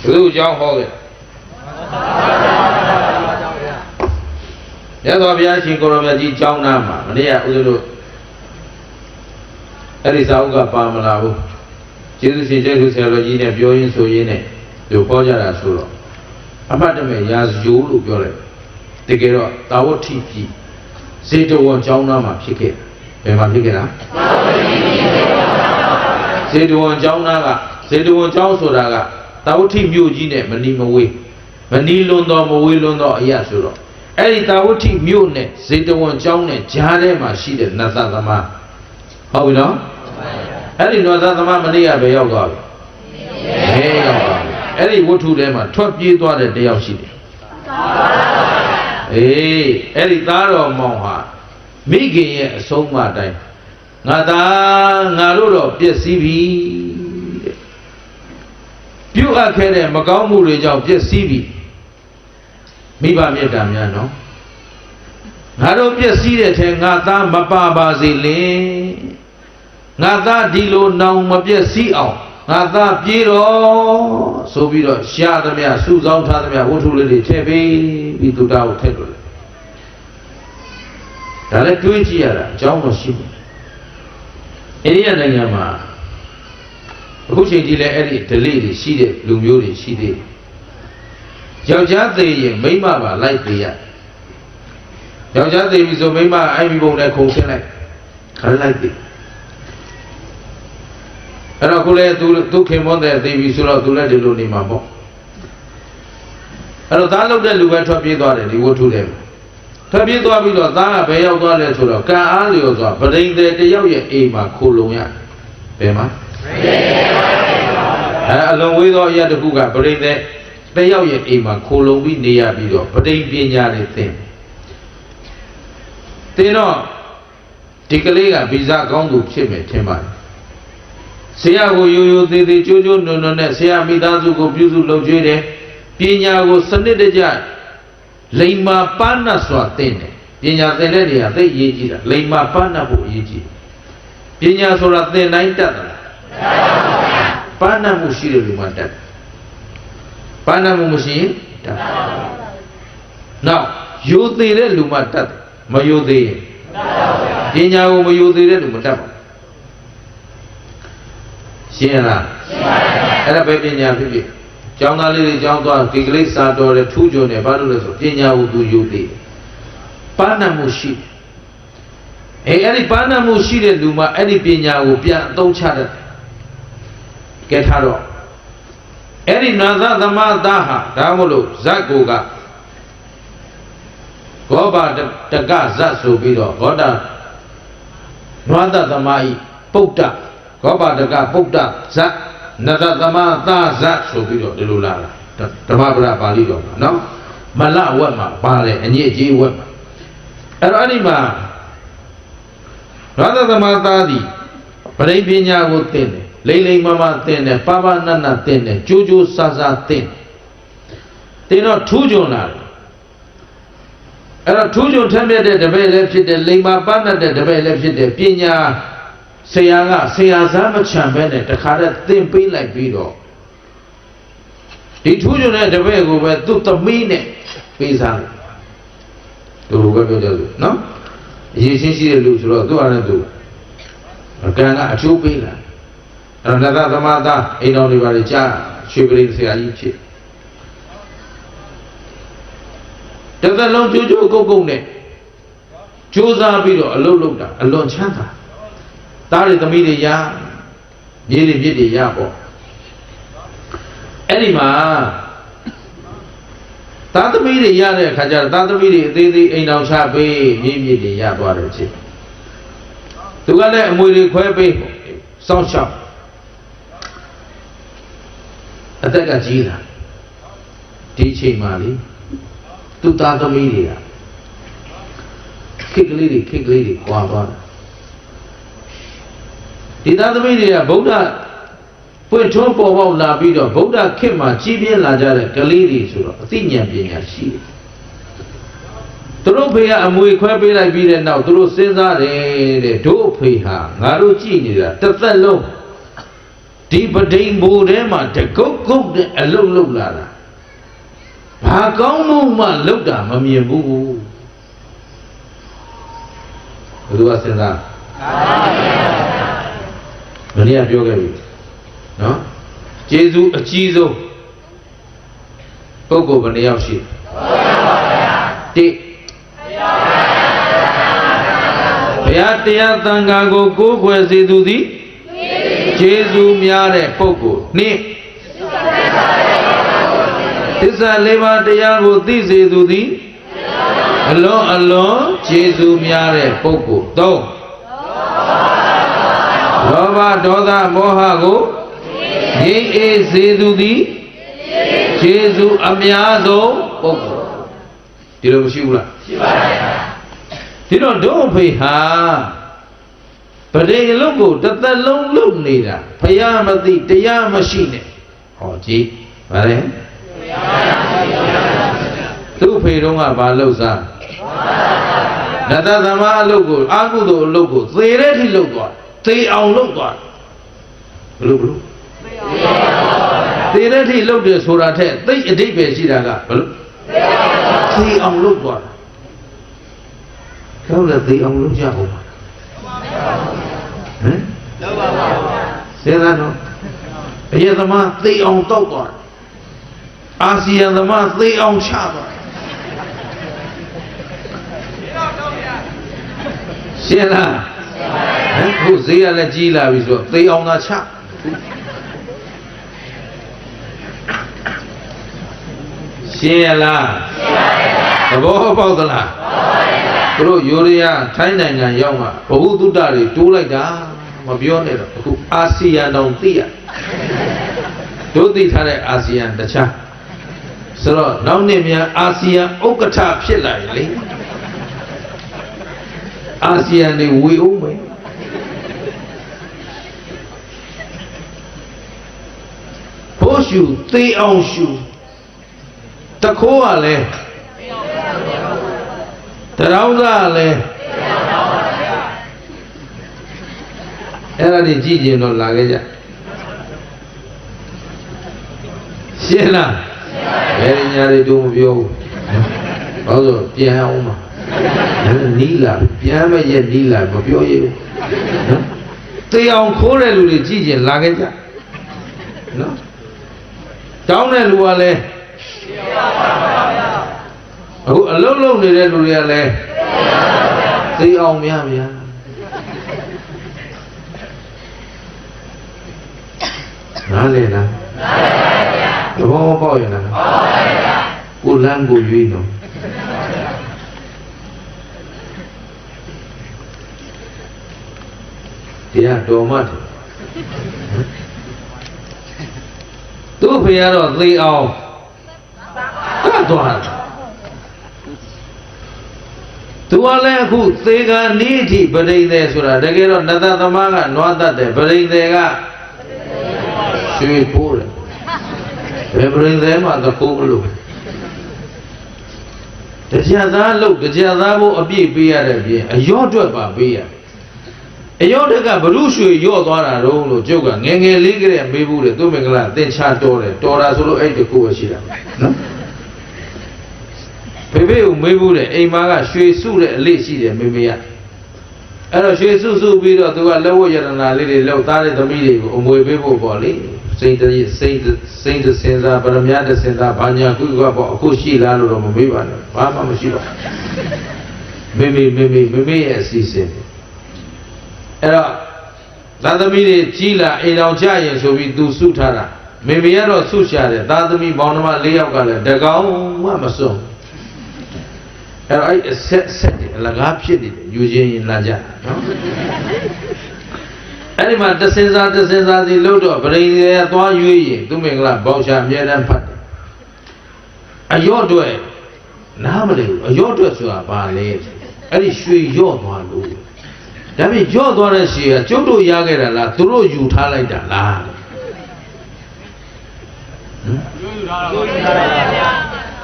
သူအကြောင်းဟောခဲ့ရသော်ဘုရားရှင်ကိုရောမြတ်ကြီးကျောင်းသားမှာမနေ့ကဦးဇင်းတို့အဲ့ဒီစာအုပ်ကပါမလာဘူးကျေးဇူးရှင်ကျေးဇူးဆရာတော်ကြီးနဲ့ပြောရင်းဆိုရင်းနဲ့သူဟောကြတာဆိုတော့အမှတ်တမဲ့ရာဇယိုးလို့ပြောလိုက်တကယ်တော့တာဝတိပြည်ဇေတဝန်ကျောင်းသားမှာဖြစ်ခဲ့ဘယ်မှာဖြစ်ခဲ့လားဇေတဝန်ကျောင်းသားကဇေတဝန်ကျောင်းဆိုတာကတာဝတိမြို့ကြီးနဲ့မနီမဝေးမနီလွန်တော့မဝေးလွန်တော့အရာဆိုတော့အဲ့ဒီတာဝတိမြို့နဲ့ဇေတဝန်ကျောင်းနဲ့ကြားထဲမှာရှိတဲ့နတ်သသမားဟုတ်ပြီနော်အဲ့ဒီနတ်သသမားမနေ့ကပဲရောက်သွားပြီဘယ်ရောက်သွားပြီအဲ့ဒီဝတ္ထုထဲမှာထွက်ပြေးသွားတဲ့တယောက်ရှိတယ်အေးအဲ့ဒီသားတော်မောင်ဟာမိခင်ရဲ့အဆုံးအမတိုင်းငါသားငါတို့တော့ပြည့်စည်ပြီတဲ့ပြုတ်အပ်ခဲ့တဲ့မကောင်းမှုတွေကြောင့်ပြည့်စည်ပြီမိဘမေတ္တာများနော်ငါတို့ပြည့်စည်တဲ့ထဲငါသားမပါပါစေလင်ငါသားဒီလိုနောင်မပြည့်စည်အောင် ငါသားပြေတော့ဆိုပြီးတော့ရှာသမျှစုဆောင်းထားသမျှဝတ္ထုလေးတွေထည့်ပြီးသူသားကိုထည့်လို့လေဒါလည်းတွေးကြည့်ရတာအကြောင်းတော့ရှိဘူးအိန္ဒိယနိုင်ငံမှာအခုချိန်ကြီးလည်းအဲ့ဒီဓလေ့တွေရှိတဲ့လူမျိုးတွေရှိသေးတယ်ယောက်ျားသေးရင်မိန်းမပါလိုက်သေးရယောက်ျားသေးပြီဆိုမိန်းမအိုင်မီပုံနဲ့ခုံဆင်းလိုက်ခါလိုက်သေးအဲ့တော့ကိုလည်းသူခင်မွန်းတဲ့သေးပြီဆိုတော့သူလည်းဒီလိုနေမှာပေါ့အဲ့တော့သားလုပ်တဲ့လူပဲထွက်ပြေးသွားတယ်ဒီဝတ္ထုတွေထွက်ပြေးသွားပြီးတော့သားကဘယ်ရောက်သွားလဲဆိုတော့ကံအားလျော်စွာပရိသေတယောက်ရဲ့အိမ်မှာခိုလုံရဘယ်မှာအလုံးဝေးသောအရာတစ်ခုကပရိသေတယောက်ရဲ့အိမ်မှာခိုလုံပြီးနေရပြီးတော့ပဋိပညာတွေသင်တော့ဒီကလေးကဗီဇကောင်းသူဖြစ်မယ်ထင်ပါတယ်ဆရာကိုရိုးရိုးသေးသေးကြိုးကြိုးနွန်းနွန်းနဲ့ဆရာမိသားစုကိုပြုစုလုပ်ကျွေးတယ်ပညာကိုစနစ်တကျလိမ္မာပန်းတ်စွာသင်တယ်ပညာသင်တဲ့နေရာသိအရေးကြီးတာလိမ္မာပန်းတ်ဖို့အရေးကြီးပညာဆိုတာသင်တိုင်းတတ်တယ်ပန်းတ်မှုရှိတယ်လူမှတတ်တယ်ပန်းတ်မှုမရှိရင်တတ်နောက်ယိုသေးတဲ့လူမှတတ်တယ်မယိုသေးရင်ပညာကိုမယိုသေးတဲ့လူမတတ်ပါဘူးရှင်းလားရှင်းပါပြီအဲ့ဒါပဲပညာဖြစ်ဖြစ်ကျောင်းသားလေးတွေကျောင်းသွားဒီကလေးစာတော်တယ်ထူးချွန်တယ်ဘာလို့လဲဆိုပညာကိုသူယိုသေးတယ်ပန်းတ်မှုရှိအဲ့ဒီပန်းတ်မှုရှိတဲ့လူမှအဲ့ဒီပညာကိုပြန်အသုံးချတယ်ကဲထားတော့အဲ့ဒီနာသသမသားဟာဒါမို့လို့ဇတ်ကိုကဂောဘတကဇတ်ဆိုပြီးတော့ဂောတနွားသသမာဤပုဒ္ဒဂောဘတကပုဒ္ဒဇတ်နသသမသာဇတ်ဆိုပြီးတော့ဒီလိုလာတာဓမ္မပဒပါဠိတော်မှာနော်မလဝက်မှာပါတယ်အညစ်အကြေးဝက်မှာအဲ့တော့အဲ့ဒီမှာနွားသသမသာသည်ပရိပညာကိုသင်တယ်လိမ့်လိမ့်မမသင်တယ်ပပနနသင်တယ်ကြိုးကြိုးဆာဆာသင်တော့ထူးချွန်လာတယ်အဲ့တော့ထူးချွန်ထမ်းမြတ်တဲ့တပည့်လည်းဖြစ်တယ်လိမ္မာပန်းတဲ့တပည့်လည်းဖြစ်တယ်ပညာဆရာကဆရာစားမချံပဲနဲ့တခါတည်းသင်ပေးလိုက်ပြီးတော့ဒီထူးချွန်တဲ့တပည့်ကိုပဲသူ့သမီးနဲ့ပေးစားတယ်သူလိုပဲပြောကြစို့နော်အရေးချင်းရှိတဲ့လူဆိုတော့သူ့အားနဲ့သူကံကအချိုးပေးလာအဲ့တော့နသသမသာအိမ်တော်တွေပါလေကြားရွှေပရိဆရာကြီးဖြစ်တသက်လုံးကြိုးကြိုးကုတ်ကုတ်နဲ့ကြိုးစားပြီးတော့အလုပ်လုပ်တာအလွန်ချမ်းသာသားတွေသမီးတွေရမြေတွေမြစ်တွေရပေါ့အဲ့ဒီမှာသားသမီးတွေရတဲ့အခါကျတော့သားသမီးတွေအသေးသေးအိမ်တော်ချပေးမြေမြစ်တွေရသွားတယ်ချင်းသူကလည်းအမွေတွေခွဲပေးစောင့်ရှောက်အသက်ကကြီးလာဒီအချိန်မှာလေသူသားသမီးတွေကခိကလေးတွေကွာသွားတာဒီသားသမီးတွေကဗုဒ္ဓပွင့်ထွန်းပေါ်ပေါက်လာပြီးတော့ဗုဒ္ဓခေတ်မှာကြီးပြင်းလာကြတဲ့ကလေးတွေဆိုတော့အသိဉာဏ်ပညာရှိတယ်သူတို့ဖေကအမွေခွဲပေးလိုက်ပြီးတဲ့နောက်သူတို့စဉ်းစားတယ်တဲ့တို့ဖေဟာငါတို့ကြည့်နေတာတစ်သက်လုံးဒီပဒိန်ဘူထဲမှာတကုတ်ကုတ်တဲ့အလုံးလုံးလာတာဘာကောင်းမှုမှလောက်တာမမြင်ဘူးဘယ်သူကစဉ်းစားမင်းကပြောခဲ့ပြီနော်ကျေးဇူးအကြီးဆုံးပုဂ္ဂိုလ်ဘယ်နှယောက်ရှိတိဘုရားတရားသံဃာကိုကိုးကွယ်စေသူသည်ကျေးဇူးများတဲ့ပုဂ္ဂိုလ်နှစ်သစ္စာလေးပါးတရားကိုသိစေသူသည်အလွန်ကျေးဇူးများတဲ့ပုဂ္ဂိုလ်သုံးလောဘဒေါသမောဟကိုငြိမ်းအေးစေသူသည်ကျေးဇူးအများဆုံးပုဂ္ဂိုလ်ဒီလိုမရှိဘူးလားရှိပါတယ်ဒီတော့ဒုအဖေဟာပရိအလုံးကိုတစ်သက်လုံးလုပ်နေတာဖယားမသိတရားမရှိနဲ့ဟောကြည့်ဗါလဲသူ့ဖေတော့ကဘာလုပ်စားနတသမအလုပ်ကိုအာဟုသောအလုပ်ကိုသေတဲ့ထိလုပ်သွားသေအောင်လုပ်သွားဘလို့ သေတဲ့ထိလှုပ်တယ်ဆိုတာထက်သိအဓိပ္ပာယ်ရှိတာကဘယ်လိုသေအောင်လှုပ်သွားတာဟုတ်လားသေအောင်လှုပ်ကြအောင်ဟမ်လှုပ်ပါပါစဉ်းစားတော့အယက်သမားသေအောင်တောက်သွားအာဆီယံသမားသေအောင်ချသွားရှင်းလားဟမ်ခုဈေးရလည်းကြီးလာပြီဆိုတော့သေအောင်သာချရှင်းရလားသဘောပေါက်သလားသူတို့ယူရီးယားထိုင်းနိုင်ငံရောက်မှဘဝတုဒ္ဒတွေတိုးလိုက်တာမပြောနဲ့တော့အခုအာဆီယံတောင်သိရတို့သိထားတဲ့အာဆီယံတခြားဆိုတော့နောက်နေ့မြန်အာဆီယံဥက္ကဋ္ဌဖြစ်လာရင်လေအာဆီယံတွေဝေအောင်မယ်ဘိုးရှူသေအောင်ရှူတခိုးကလည်းတရောင်းသားလည်းအဲ့ဒါတွေကြည့်ကျင်တော့လာခဲ့ကြရှင်းလားဘယ်ညာတွေတို့မပြောဘူးဘာလို့ပြန်အောင်မှာနီးလာပြန်မရဲ့နီးလာမပြောရဘူးတေအောင်ခိုးတဲ့လူတွေကြည့်ကျင်လာခဲ့ကြနော်တောင်းတဲ့လူကလည်းအခုအလုံးလုံးနေတဲ့လူတွေကလည်းသိအောင်များနားလေလားသဘောပေါက်ရလားကိုလမ်းကိုရွေးတော့တရားတော်မှသူ့ဖေရတော့သိအောင်ကတ်သွားသူကလည်းအခုသေကနီးအထိပရိသေဆိုတာတကယ်တော့နတသမားကနွားတတ်တယ်ပရိသေကရွှေပိုးတယ်ဘယ်ပရိသေမှသခိုးမလို့တရားသားလို့တရားသားဖို့အပြည့်ပေးရတဲ့ပြင်အယောအတွက်ပါပေးရအယောတက်ကဘုရုရွှေရော့သွားတာတော့လို့ကျုပ်ကငယ်ငယ်လေးကလေးမေးဘူးတယ်သူမင်္ဂလာသင်္ချာတော်တယ်တော်တာဆိုလို့အဲ့တကူပဲရှိတာနော်ဖေဖေကိုမေးဘူးတယ်အိမ်မာကရွှေစုတဲ့အလေးရှိတယ်မေမေကအဲ့တော့ရွှေစုပြီးတော့သူကလက်ဝတ်ရတနာလေးတွေလောက်သားတဲ့သမီးတွေကိုအမွေပေးဖို့ပေါ့လေစိတ်တစင်စားဗရမယတစင်စားဘာညာကုကပေါ့အခုရှိလားလို့တော့မမေးပါနဲ့ဘာမှမရှိပါမေမေရဲ့အစီအစဉ်အဲ့တော့သားသမီးတွေကြီးလာအိမ်တော်ကြရင်ဆိုပြီးသူစုထားတာမေမေကတော့စုရှာတယ်သားသမီးပေါင်းနှမ၄ယောက်ကလည်းတကောင်မှမစွန့်အဲ့တော့အဲ့အဆက်တွေအလကားဖြစ်နေတယ်ယူချင်းရင်လာကြနော်အဲ့ဒီမှာတစင်စားစီလို့တော့ဗရိန်တွေသွားရွေးရင်သူမင်္ဂလာပေါရှာအမြဲတမ်းဖတ်တယ်အယော့တွေနားမလဲဘူးအယော့တွေဆိုတာဘာလဲအဲ့ဒီရွှေယော့သွားလို့ဒါပေမဲ့ယော့သွားတဲ့ရှေ့ကကျုပ်တို့ရခဲ့တာလားသူတို့ယူထားလိုက်တာလား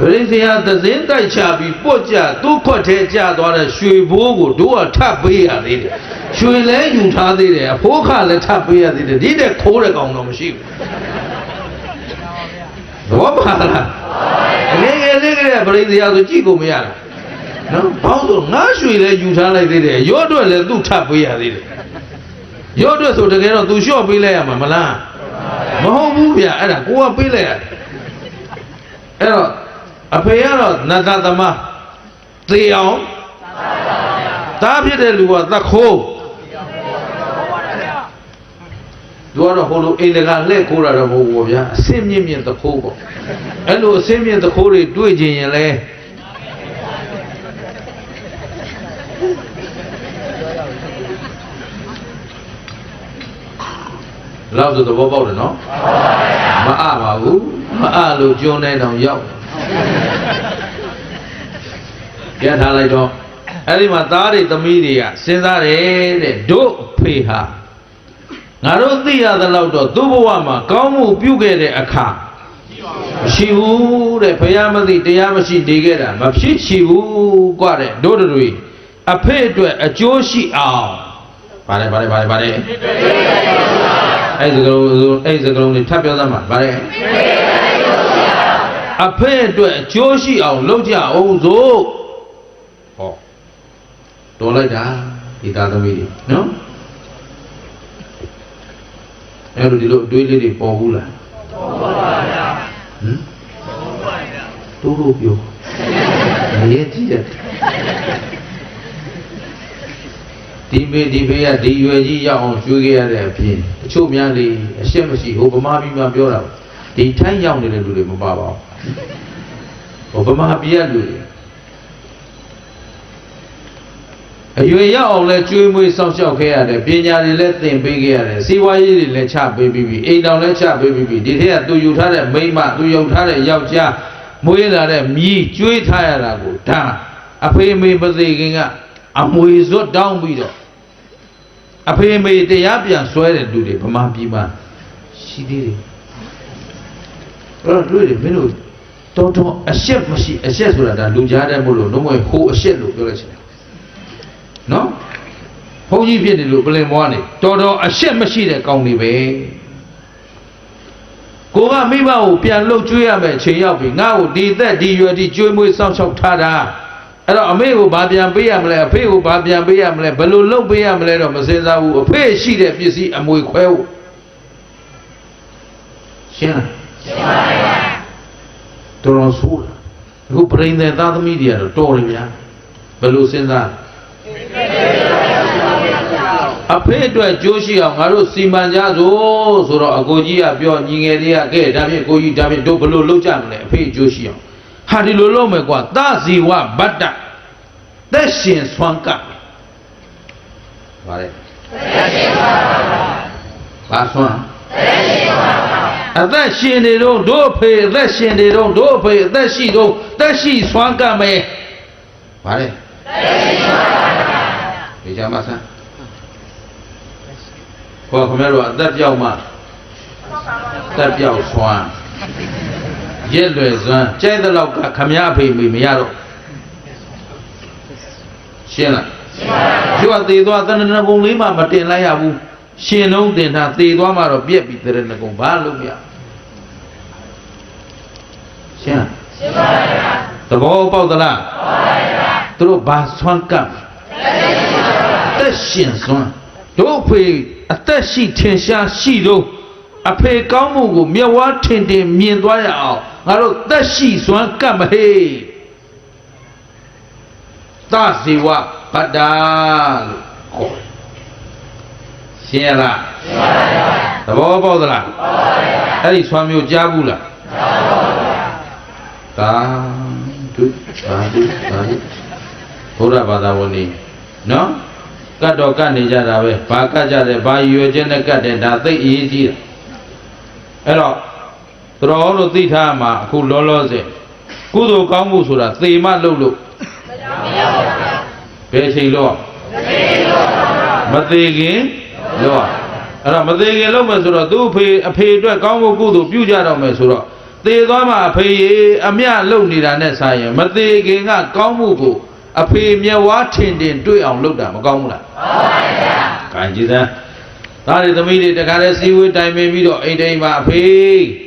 ဗရိစီဟာသဇင်းတိုက်ချပြီးပွတ်ကြသူ့ခွက်ထဲကျသွားတဲ့ရွှေဘိုးကိုတို့ကထပ်ပေးရသေးတယ်ရွှေလဲယူထားသေးတယ်အဖိုးခလည်းထပ်ပေးရသေးတယ်ဒီတဲ့ခိုးတဲ့ကောင်တော့မရှိဘူးဘောပါလားငယ်ငယ်လေးကလေးဗရိစီဟာဆိုကြည့်ကုန်မရလားနော်ဘောင်းဆိုငါရွှေလဲယူထားလိုက်သေးတယ်ရော့အတွက်လည်းသူ့ထပ်ပေးရသေးတယ်ရော့အတွက်ဆိုတကယ်တော့သူလျှော့ပေးလိုက်ရမှာမလားမဟုတ်ဘူးဗျအဲ့ဒါကိုကပေးလိုက်ရတယ်အဲ့တော့အဖေကတော့နတသမားသေအောင်သားဖြစ်တဲ့လူကသခိုးသူကတော့ဟိုလိုအိမ်တကာလှည့်ခိုးတာတော့မဟုတ်ဘူးဗျာအစင်းမြင့်သခိုးပေါ့အဲ့လိုအစင်းမြင့်သခိုးတွေတွေ့ကြရင်လဲလောက်ဆိုသဘောပေါက်တယ်နော်မအပါဘူးမအလို့ကျွန်းနေတောင်ရောက်ပြထားလိုက်တော့အဲ့ဒီမှာသားတွေသမီးတွေကစဉ်းစားတယ်တဲ့တို့ဖေဟာငါတို့သိရသလောက်တော့သူ့ဘဝမှာကောင်းမှုပြုခဲ့တဲ့အခါမရှိဘူးတဲ့ဘုရားမသိတရားမရှိနေခဲ့တာမဖြစ်ချီဘူးกว่าတဲ့တို့တွေအဖေအတွက်အကျိုးရှိအောင်ဗါတယ် အဲ့စကလုံးတွေထပ်ပြောသမှာဗါတယ်အဖေအတွက်အကျိုးရှိအောင်လုပ်ကြအောင်စို့ဟောတော်လိုက်တာဒီသားသမီးတွေနော်အဲ့လိုဒီလိုအတွေးလေးတွေပေါ်ဘူးလားပေါ်ပါဗျာဟမ်ပေါ်ပါဗျာတို့လို့ပြောမရေးကြည့်ရဒီမေဒီဖေးကဒီရွယ်ကြီးရောက်အောင်ကျွေးခဲ့ရတဲ့အပြင်တချို့များလေအရှက်မရှိဟိုဗမာပြည်မှာပြောတာဒီထိုင်းရောက်နေတဲ့လူတွေမပါပါဘူးဟိုဗမာပြည်ကလူတွေအရွယ်ရောက်အောင်လဲကျွေးမွေးစောင့်ရှောက်ခဲ့ရတယ်ပညာတွေလည်းသင်ပေးခဲ့ရတယ်စီးပွားရေးတွေလည်းချပေးပြီးပြီအိမ်တော်လည်းချပေးပြီးပြီဒီထက်ကသူယူထားတဲ့မိန်းမသူယူထားတဲ့ယောက်ျားမွေးလာတဲ့မြည်ကျွေးထားရတာကိုဒါအဖေမေမသိခင်ကအမွေစွတ်တောင်းပြီးတော့အဖေမေတရားပြန်ဆွဲတဲ့လူတွေဗမာပြည်မှာရှိသေးတယ်အဲ့တော့တွေ့တယ်မင်းတို့တော်အရှက်မရှိအရှက်ဆိုတာဒါလူကြားတဲ့မို့လို့လုံးဝဟိုအရှက်လို့ပြောလိုက်ချင်တယ်နော်ဘုန်းကြီးဖြစ်နေလို့ပလင်မွားနေတော်အရှက်မရှိတဲ့ကောင်းနေပဲကိုကမိဘကိုပြန်လှုပ်ကျွေးရမယ်ချိန်ရောက်ပြီငါ့ကိုဒီသက်ဒီရွယ်ဒီကျွေးမွေးစောင့်ရှောက်ထားတာအဲ့တော့အမေကိုဘာပြန်ပေးရမလဲအဖေကိုဘာပြန်ပေးရမလဲဘယ်လိုလုပ်ပေးရမလဲတော့မစင်စားဘူးအဖေရှိတဲ့ပစ္စည်းအမွေခွဲဖို့ရှင်းလားရှင်းပါပါတော်ဆိုးလားအခုပြိဿသားသမီးတွေကတော့တော်တယ်ဗျာဘယ်လိုစဉ်းစားအဖေအတွက်ကြိုးရှိအောင်ငါတို့စီမံကြစို့ဆိုတော့အကိုကြီးကပြောညီငယ်လေးကကဲဒါဖြင့်ကိုကြီးဒါဖြင့်တို့ဘယ်လိုလုပ်ကြမလဲအဖေကြိုးရှိအောင်ဟာဒီလိုလုပ်မယ်ကွာသဇီဝဗတ္တသက်ရှင်ဆွမ်းကပ်ပါလေသက်ရှင်ပါဘာဆွမ်းသက်ရှင်ပါအသက်ရှင်နေတော့တို့အဖေအသက်ရှင်နေတော့တို့အဖေအသက်ရှိတော့သက်ရှိဆွမ်းကပ်မယ်ပါလေသက်ရှင်ပါဒီကြမှာစမ်းခေါ်ခမရတော့အသက်ပြောက်မှသက်ပြောက်ဆွမ်းရက်လွယ်စွမ်းကျဲတဲ့လောက်ကခမရအဖေမေမရတော့ရှင်းလားရှင်းပါပြီသူကသေသွားတဏ္ဍနဂုံလေးမှမတင်လိုက်ရဘူးရှင်လုံးတင်ထားသေသွားမှတော့ပြက်ပြီးတဏ္ဍနဂုံဘာလို့မရရှင်းလားရှင်းပါပြီသဘောပေါက်သလားပေါက်ပါပြီသူတို့ဘာဆွမ်းကပ်သက်ရှင်စွမ်းတို့ဖေအသက်ရှိထင်ရှားရှိတော့အဖေကောင်းမှုကိုမျက်ဝါးထင်ထင်မြင်သွားရအောင်ငါတို့သက်ရှိစွမ်းကပ်မဟေးသဇေဝဗတ္တာလို့ခေါ်တယ်ရှင်းရလားရှင်းပါပါသဘောပေါက်သလားပေါက်ပါပါအဲ့ဒီဆွမ်းမျိုးကြားဘူးလားကြားပါပါသာဓုသာဓုသာဓုဘုရားဘာသာဝင်နေနော်ကတ်တော်ကတ်နေကြတာပဲဘာကတ်ကြတယ်ဘာရွယ်ချက်နဲ့ကတ်တယ်ဒါသိအရေးကြီးတယ်အဲ့တော့တော်လို့သိထားမှာအခုလောလောဆယ်ကုသိုလ်ကောင်းမှုဆိုတာသေမလုပ်လို့ဘယ်ချိန်လို့မသေးခင်လို့အဲ့တော့မသေးခင်လုပ်မယ်ဆိုတော့သူ့အဖေအတွက်ကောင်းမှုကုသိုလ်ပြုကြတော့မယ်ဆိုတော့သေသွားမှအဖေရေအမြလုပ်နေတာနဲ့ဆိုင်ရင်မသေးခင်ကကောင်းမှုကိုအဖေမျက်ဝါးထင်ထင်တွေ့အောင်လုပ်တာမကောင်းဘူးလားမှန်ပါဗျာ။ခိုင်ကြည်စမ်းသားတွေသမီးတွေတခါလဲစီဝေးတိုင်ပင်ပြီးတော့အိမ်တိုင်းမှာအဖေ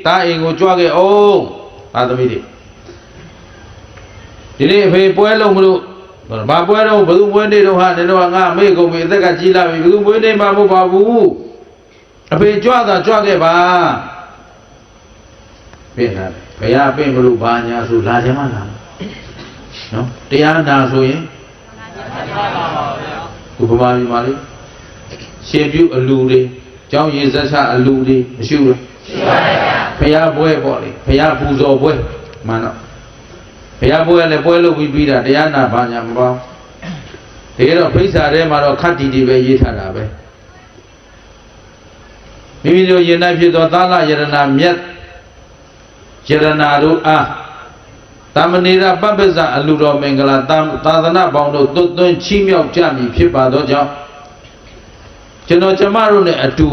သားအိမ်ကိုကြွခဲ့အောင်သားသမီးတွေဒီနေ့အဖေပွဲလုံးမလို့ဘာပွဲတော့ဘယ်သူပွဲနေတော့ဟာနေတော့ငါမေ့ကုန်ပြီအသက်ကကြီးလာပြီဘယ်သူပွဲနေမှာမဟုတ်ပါဘူးအဖေကြွတာကြွခဲ့ပါပြင်လာဘုရားပြင်မလို့ဘာညာဆိုလာကြမှာလားနော်တရားနာဆိုရင်ဥပမာဒီမှာလေရှင်ပြုအလူတွေကျောင်းရည်ဆက်ချအလူတွေမရှိဘူးလားရှိပါပါဘုရားပွဲပေါ့လေဘုရားပူဇော်ပွဲမှန်တော့ဘုရားပွဲလည်းပွဲလုပ်ပြီးတာတရားနာဘာညာမပေါ့ဒီတော့ဖိစာထဲမှာတော့ခတ်တီတီပဲရေးထားတာပဲမိမိတို့ရင်၌ဖြစ်သောသာလယရဏမြတ်ယရဏတို့အားတာမဏေရပပ္ပဇအလူတော်မင်္ဂလာသာသနာပေါင်းတို့သွတ်သွင်းချီးမြှောက်ကြမည်ဖြစ်ပါသောကြောင့်ကျွန်တော်ကျမတို့နဲ့အတူ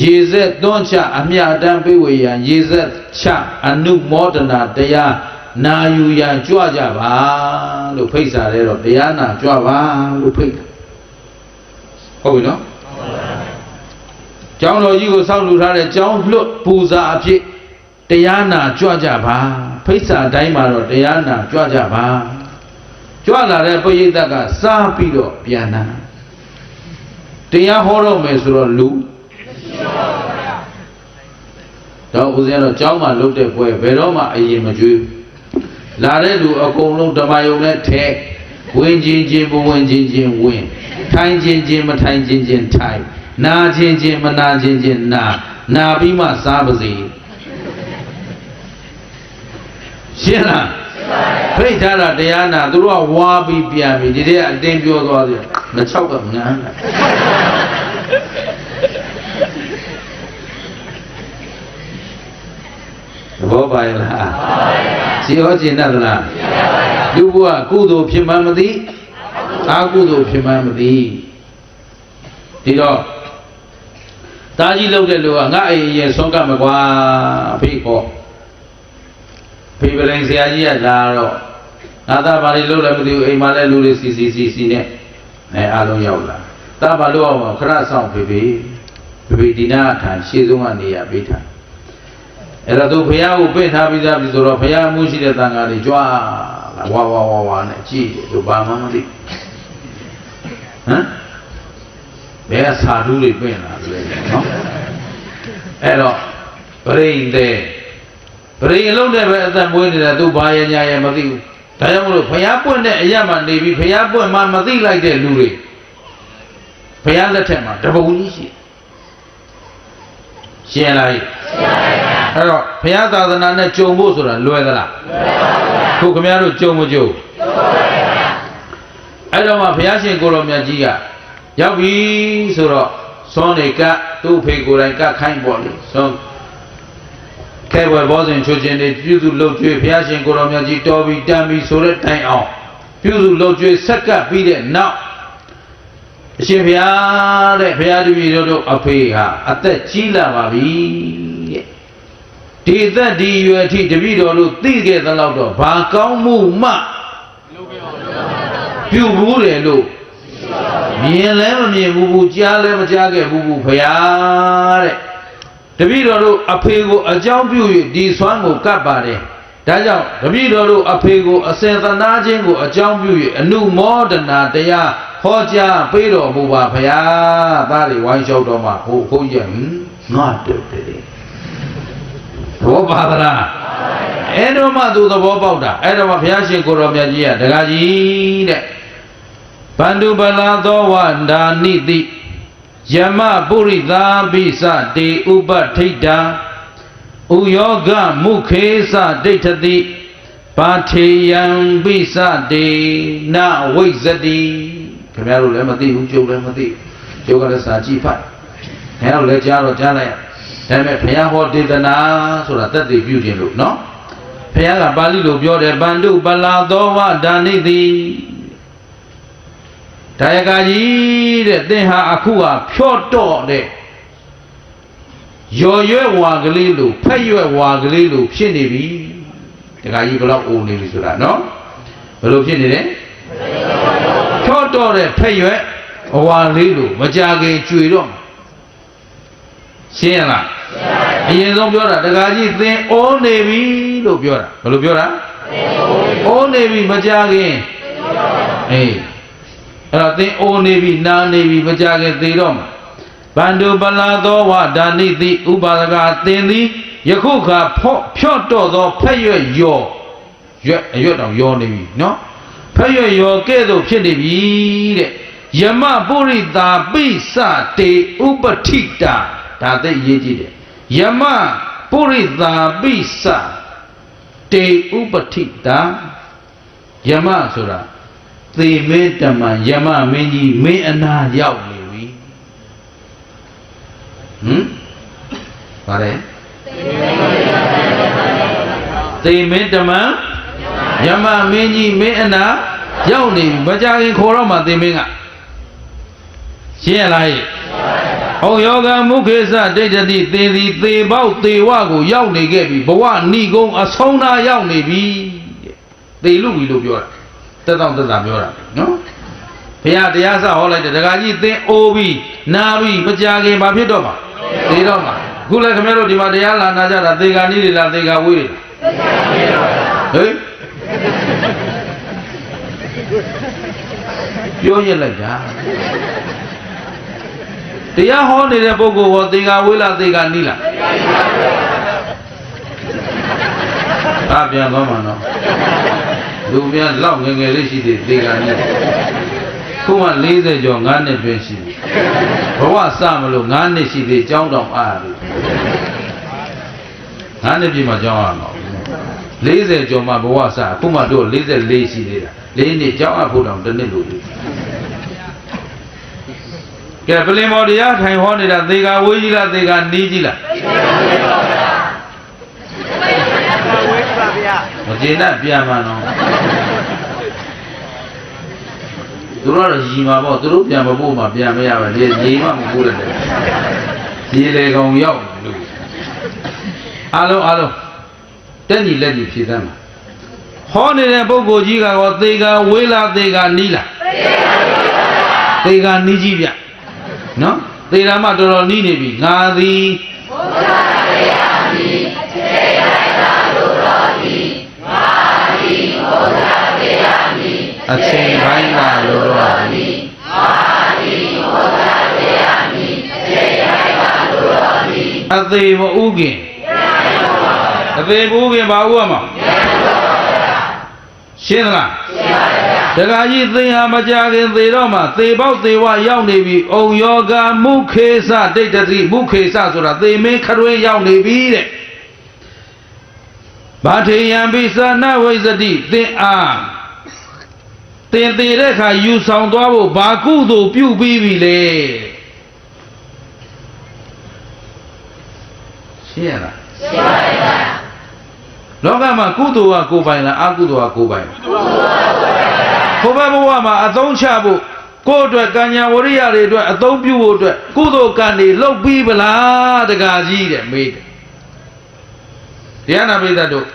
ရေဆက်သွန်းချအမြတ်တမ်းပေးဝေရန်ရေဆက်ချအနုမောဒနာတရားနာယူရန်ကြွကြပါလို့ဖိတ်စာလဲတော့တရားနာကြွပါလို့ဖိတ်တာဟုတ်ပြီနော် ကျောင်းတော်ကြီးကိုစောင့်လူထားတဲ့ကျောင်းလွတ်ပူဇာအဖြစ်တရားနာကြွကြပါဖိတ်စာတိုင်းမှာတော့တရားနာကြွကြပါကြွလာတဲ့ပရိသတ်ကစားပြီးတော့ပြန်လာတရားဟောတော့မယ်ဆိုတော့လူတော့ဦးဇင်းတော့ကျောင်းမှာလုပ်တဲ့ပွဲဘယ်တော့မှအရင်မကျွေးလာတဲ့လူအကုန်လုံးဓမ္မယုံနဲ့ထဲဝင်ချင်းချင်းဘဝင်ချင်းချင်းဝင်ထိုင်ချင်းချင်းမထိုင်ချင်းချင်းထိုင်နာချင်းချင်းမနာချင်းချင်းနာပြီးမှစားပါစေရှင်းလားဖိတ်ထားတာတရားနာသူတို့ကဝါပြီးပြန်ပြီဒီတည်းအတင်းပြောသွားတယ်မချောက်ကငန်းလာဘောပါရလားစီဟောကျင်တတ်လားလူဘုရားကုသိုလ်ဖြစ်မှမသိအာကုသိုလ်ဖြစ်မှမသိဒီတော့တာကြီးလောက်တဲ့လူကငါအိမ်ရင်ဆုံးကမကွာဖိခေါ်ဖိပရင်ဆရာကြီးကလာတော့ငါသားဘာလို့လုပ်လဲမသိဘူးအိမ်မှာလည်းလူတွေစီနဲ့အားလုံးရောက်လာသားဘာလို့အောင်ခရဆောင်ဖိဒီနာထိုင်ရှေ့ဆုံးကနေရပေးထားအဲ့တော့သူဘုရားကိုပြင့်ထားပြီးသားပြီဆိုတော့ဘုရားမှုရှိတဲ့တန်ခါတွေကြွားလာဝါနဲ့ကြည့်တယ်သူဘာမှမသိဟမ်ဘယ်စာဓုတွေပြင့်လာလဲနော်အဲ့တော့ပရိသေပရိအလုံးနဲ့ပဲအသက်မွေးနေတာသူဘာရညာရမသိဘူးဒါကြောင့်မလို့ဘုရားပွင့်တဲ့အရာမှနေပြီးဘုရားပွင့်မှမသိလိုက်တဲ့လူတွေဘုရားလက်ထက်မှာတပုံကြီးရှိရှင်းလားအဲ့တော့ဘုရားသာသနာနဲ့ကြုံဖို့ဆိုတာလွယ်သလားလွယ်ပါဘူးခင်ဗျားတို့ကြုံမကြုံအဲ့တော့မှဘုရားရှင်ကိုတော်မြတ်ကြီးကရောက်ပြီဆိုတော့သွန်နေကသူ့ဖေကိုယ်တိုင်ကခိုင်းပေါ့လေသွန်ခဲဘွယ်ဘောဇင်ချွချင်းတွေပြုစုလှုပ်ကြွေးဘုရားရှင်ကိုတော်မြတ်ကြီးတော်ပြီးတန်ပြီးဆိုတဲ့တိုင်အောင်ပြုစုလှုပ်ကြွေးဆက်ကပ်ပြီးတဲ့နောက်အရှင်ဘုရားတဲ့ဘုရားတပည့်တို့အဖေဟာအသက်ကြီးလာပါပြီတဲ့ဒီသက်ဒီရွယ်အထိတပည့်တော်တို့သိခဲ့သလောက်တော့ဘာကောင်းမှုမှပြုဘူးတယ်လို့မြင်လည်းမမြင်ဘူးကြားလည်းမကြားခဲ့ဘူးဘုရားတဲ့တပည့်တော်တို့အဖေကိုအကြောင်းပြု၍ဒီဆွမ်းကိုကပ်ပါတယ်ဒါကြောင့်တပည့်တော်တို့အဖေကိုအစင်သနာခြင်းကိုအကြောင်းပြု၍အနုမောဒနာတရားဟောကြားပေးတော်မူပါဘုရားသားတွေဝိုင်းလျှောက်တော်မှာဟိုရဲ့ငါတို့တယ်ဘောပါဒရာအဲ့တော့မှသူသဘောပေါက်တာအဲ့တော့မှဘုရားရှင်ကိုတော်မြတ်ကြီးကဒကာကြီးတဲ့ဗန္ဓုပလာသောဝန္ဒာနိတိယမပုရိသာပိစတေဥပထိတ်တာဥယောဂမုခေသဒိဋ္ဌတိပါထေယံပိစတေနဝိဇ္ဇတိခင်ဗျားတို့လည်းမသိဘူးကျုပ်လည်းမသိကျုပ်ကလည်းစာကြည့်ဖတ်ခင်ဗျားတို့လည်းကြားတော့ကြားလိုက်ဒါပေမဲ့ဘုရားဟောဒေသနာဆိုတာသက်သေပြုခြင်းလို့နော်ဘုရားကပါဠိလိုပြောတယ်ဗန္ဓုပလာသောဝဒါနိတိဒါယကာကြီးတဲ့သင်ဟာအခုဟာဖြော့တော့တဲ့ရော်ရွဲ့ဝါကလေးလိုဖက်ရွက်ဝါကလေးလိုဖြစ်နေပြီဒကာကြီးဘလောက်အိုနေပြီဆိုတာနော်ဘယ်လိုဖြစ်နေလဲဖြော့တော့တဲ့ဖက်ရွက်ဝါလေးလိုမကြခင်ကြွေတော့ရှင်းရလားအရင်ဆုံးပြောတာဒကာကြီးသင်အိုးနေပြီလို့ပြောတာဘယ်လိုပြောတာအိုးနေပြီမကြခင်အေးအဲ့တော့သင်အိုးနေပြီနားနေပြီမကြခင်သေတော့မှာဗန္ဓုပလာသောဝဒါနိတိဥပါဒကသင်သည်ယခုခါဖြော့တော့သောဖက်ရွက်ရောအရွက်တောင်ရောနေပြီနော်ဖက်ရွက်ရောကဲ့သို့ဖြစ်နေပြီတဲ့ယမပုရိသာပိစတေဥပထိတာဒါသိရေးကြည့်တယ်ယမပုရိသာပိစတေဥပထိတာယမဆိုတာသေမင်းတမန်ယမမင်းကြီးမင်းအနာရောက်နေပြီပါလေသေမင်းတမန်ယမမင်းကြီးမင်းအနာရောက်နေပြီမကြခင်ခေါ်တော့မှသေမင်းကရှင်းရလားဟဲ့ဩယောဂမုခေသဒိဋ္ဌတိသေသည်သေပေါက်သေဝကိုရောက်နေခဲ့ပြီဘဝဏိကုံအဆုံးနာရောက်နေပြီသေလူပြီလို့ပြောတာတက်တော့တက်တာပြောတာနော်ဘုရားတရားစဟောလိုက်တယ်ဒကာကြီးသင်အိုးပြီးနာပြီးမကြခင်ဘာဖြစ်တော့မှာ သေတော့မှာခုလည်းခင်ဗျားတို့ဒီမှာတရားလာနာကြတာသေကနီးတွေလားသေကဝေးတွေဟေးပြောရလိုက်တာတရားဟောနေတဲ့ပုဂ္ဂိုလ်ဟောသေကဝေးလားသေကနီးလားအပြန်သွားမှာနော်လူပြန်လောက်ငယ်ငယ်လေးရှိသေးသေကနီးခုမှ40ကျော်9နှစ်တွင်ရှိပြီဘဝစမလို့9နှစ်ရှိသေးကြောင်းတောင်အားပြီ9နှစ်ပြည့်မှကြောင်းအားတော့40ကျော်မှဘဝစအခုမှတို့44ရှိသေးတာ4နှစ်ကြောင်းအားဖို့တောင်တစ်နှစ်လို့ပြီကဲပလင်မော်တရားထိုင်ဟောနေတာသေကဝေးကြီးလားသေကနီးကြီးလားမကျေနပ်ပြန်မှာနော်သူတို့ကတော့ရီမှာပေါ့သူတို့ပြန်မဖို့မှပြန်မရပါလေရီမှမဖို့ရတယ်ရီလေကောင်ရောက်လို့အားလုံးတက်ညီလက်ညီဖြေသမ်းပါဟောနေတဲ့ပုဂ္ဂိုလ်ကြီးကတော့သေကဝေးလားသေကနီးလားသေကနီးကြီးဗျနော်သေတာမှတော်တော်နီးနေပြီငါသည်ဘုရားတရားသည်အခြေလိုက်သာလို့တော်သည်ငါသည်ဘုရားတရားသည်အချိန်ပိုင်းသာလို့တော်သည်ငါသည်ဘုရားတရားသည်အချိန်ပိုင်းသာလို့တော်သည်အသေးမဥခင်အသေးမဥခင်ဘာဥရမှာရှင်းသလားတခါကြီးသေဟာမကြခင်သေတော့မှသေပေါက်သေဝရောက်နေပြီ။ဩယောဂမုခေသဒိဋ္ဌတိမုခေသဆိုတာသေမင်းခရွေးရောက်နေပြီတဲ့။ဘာထေယံပိသနာဝိဇ္ဇတိသင်အားသင်သေတဲ့ခါယူဆောင်သွားဖို့ဘာကုသိုလ်ပြုပြီးပြီလေ။ရှင်းရလား။ရှင်းပါပါ။လောကမှာကုသိုလ်ကကိုယ်ပိုင်လားအကုသိုလ်ကကိုယ်ပိုင်လားဘုရားဘဝမှာအသုံးချဖို့ကိုယ့်အတွက်ကံညာဝရိယတွေအတွက်အသုံးပြုဖို့အတွက်ကုသိုလ်ကံတွေလုပ်ပြီးဗလားတကားကြီးတဲ့မေးတယ်တရားနာပိသတို့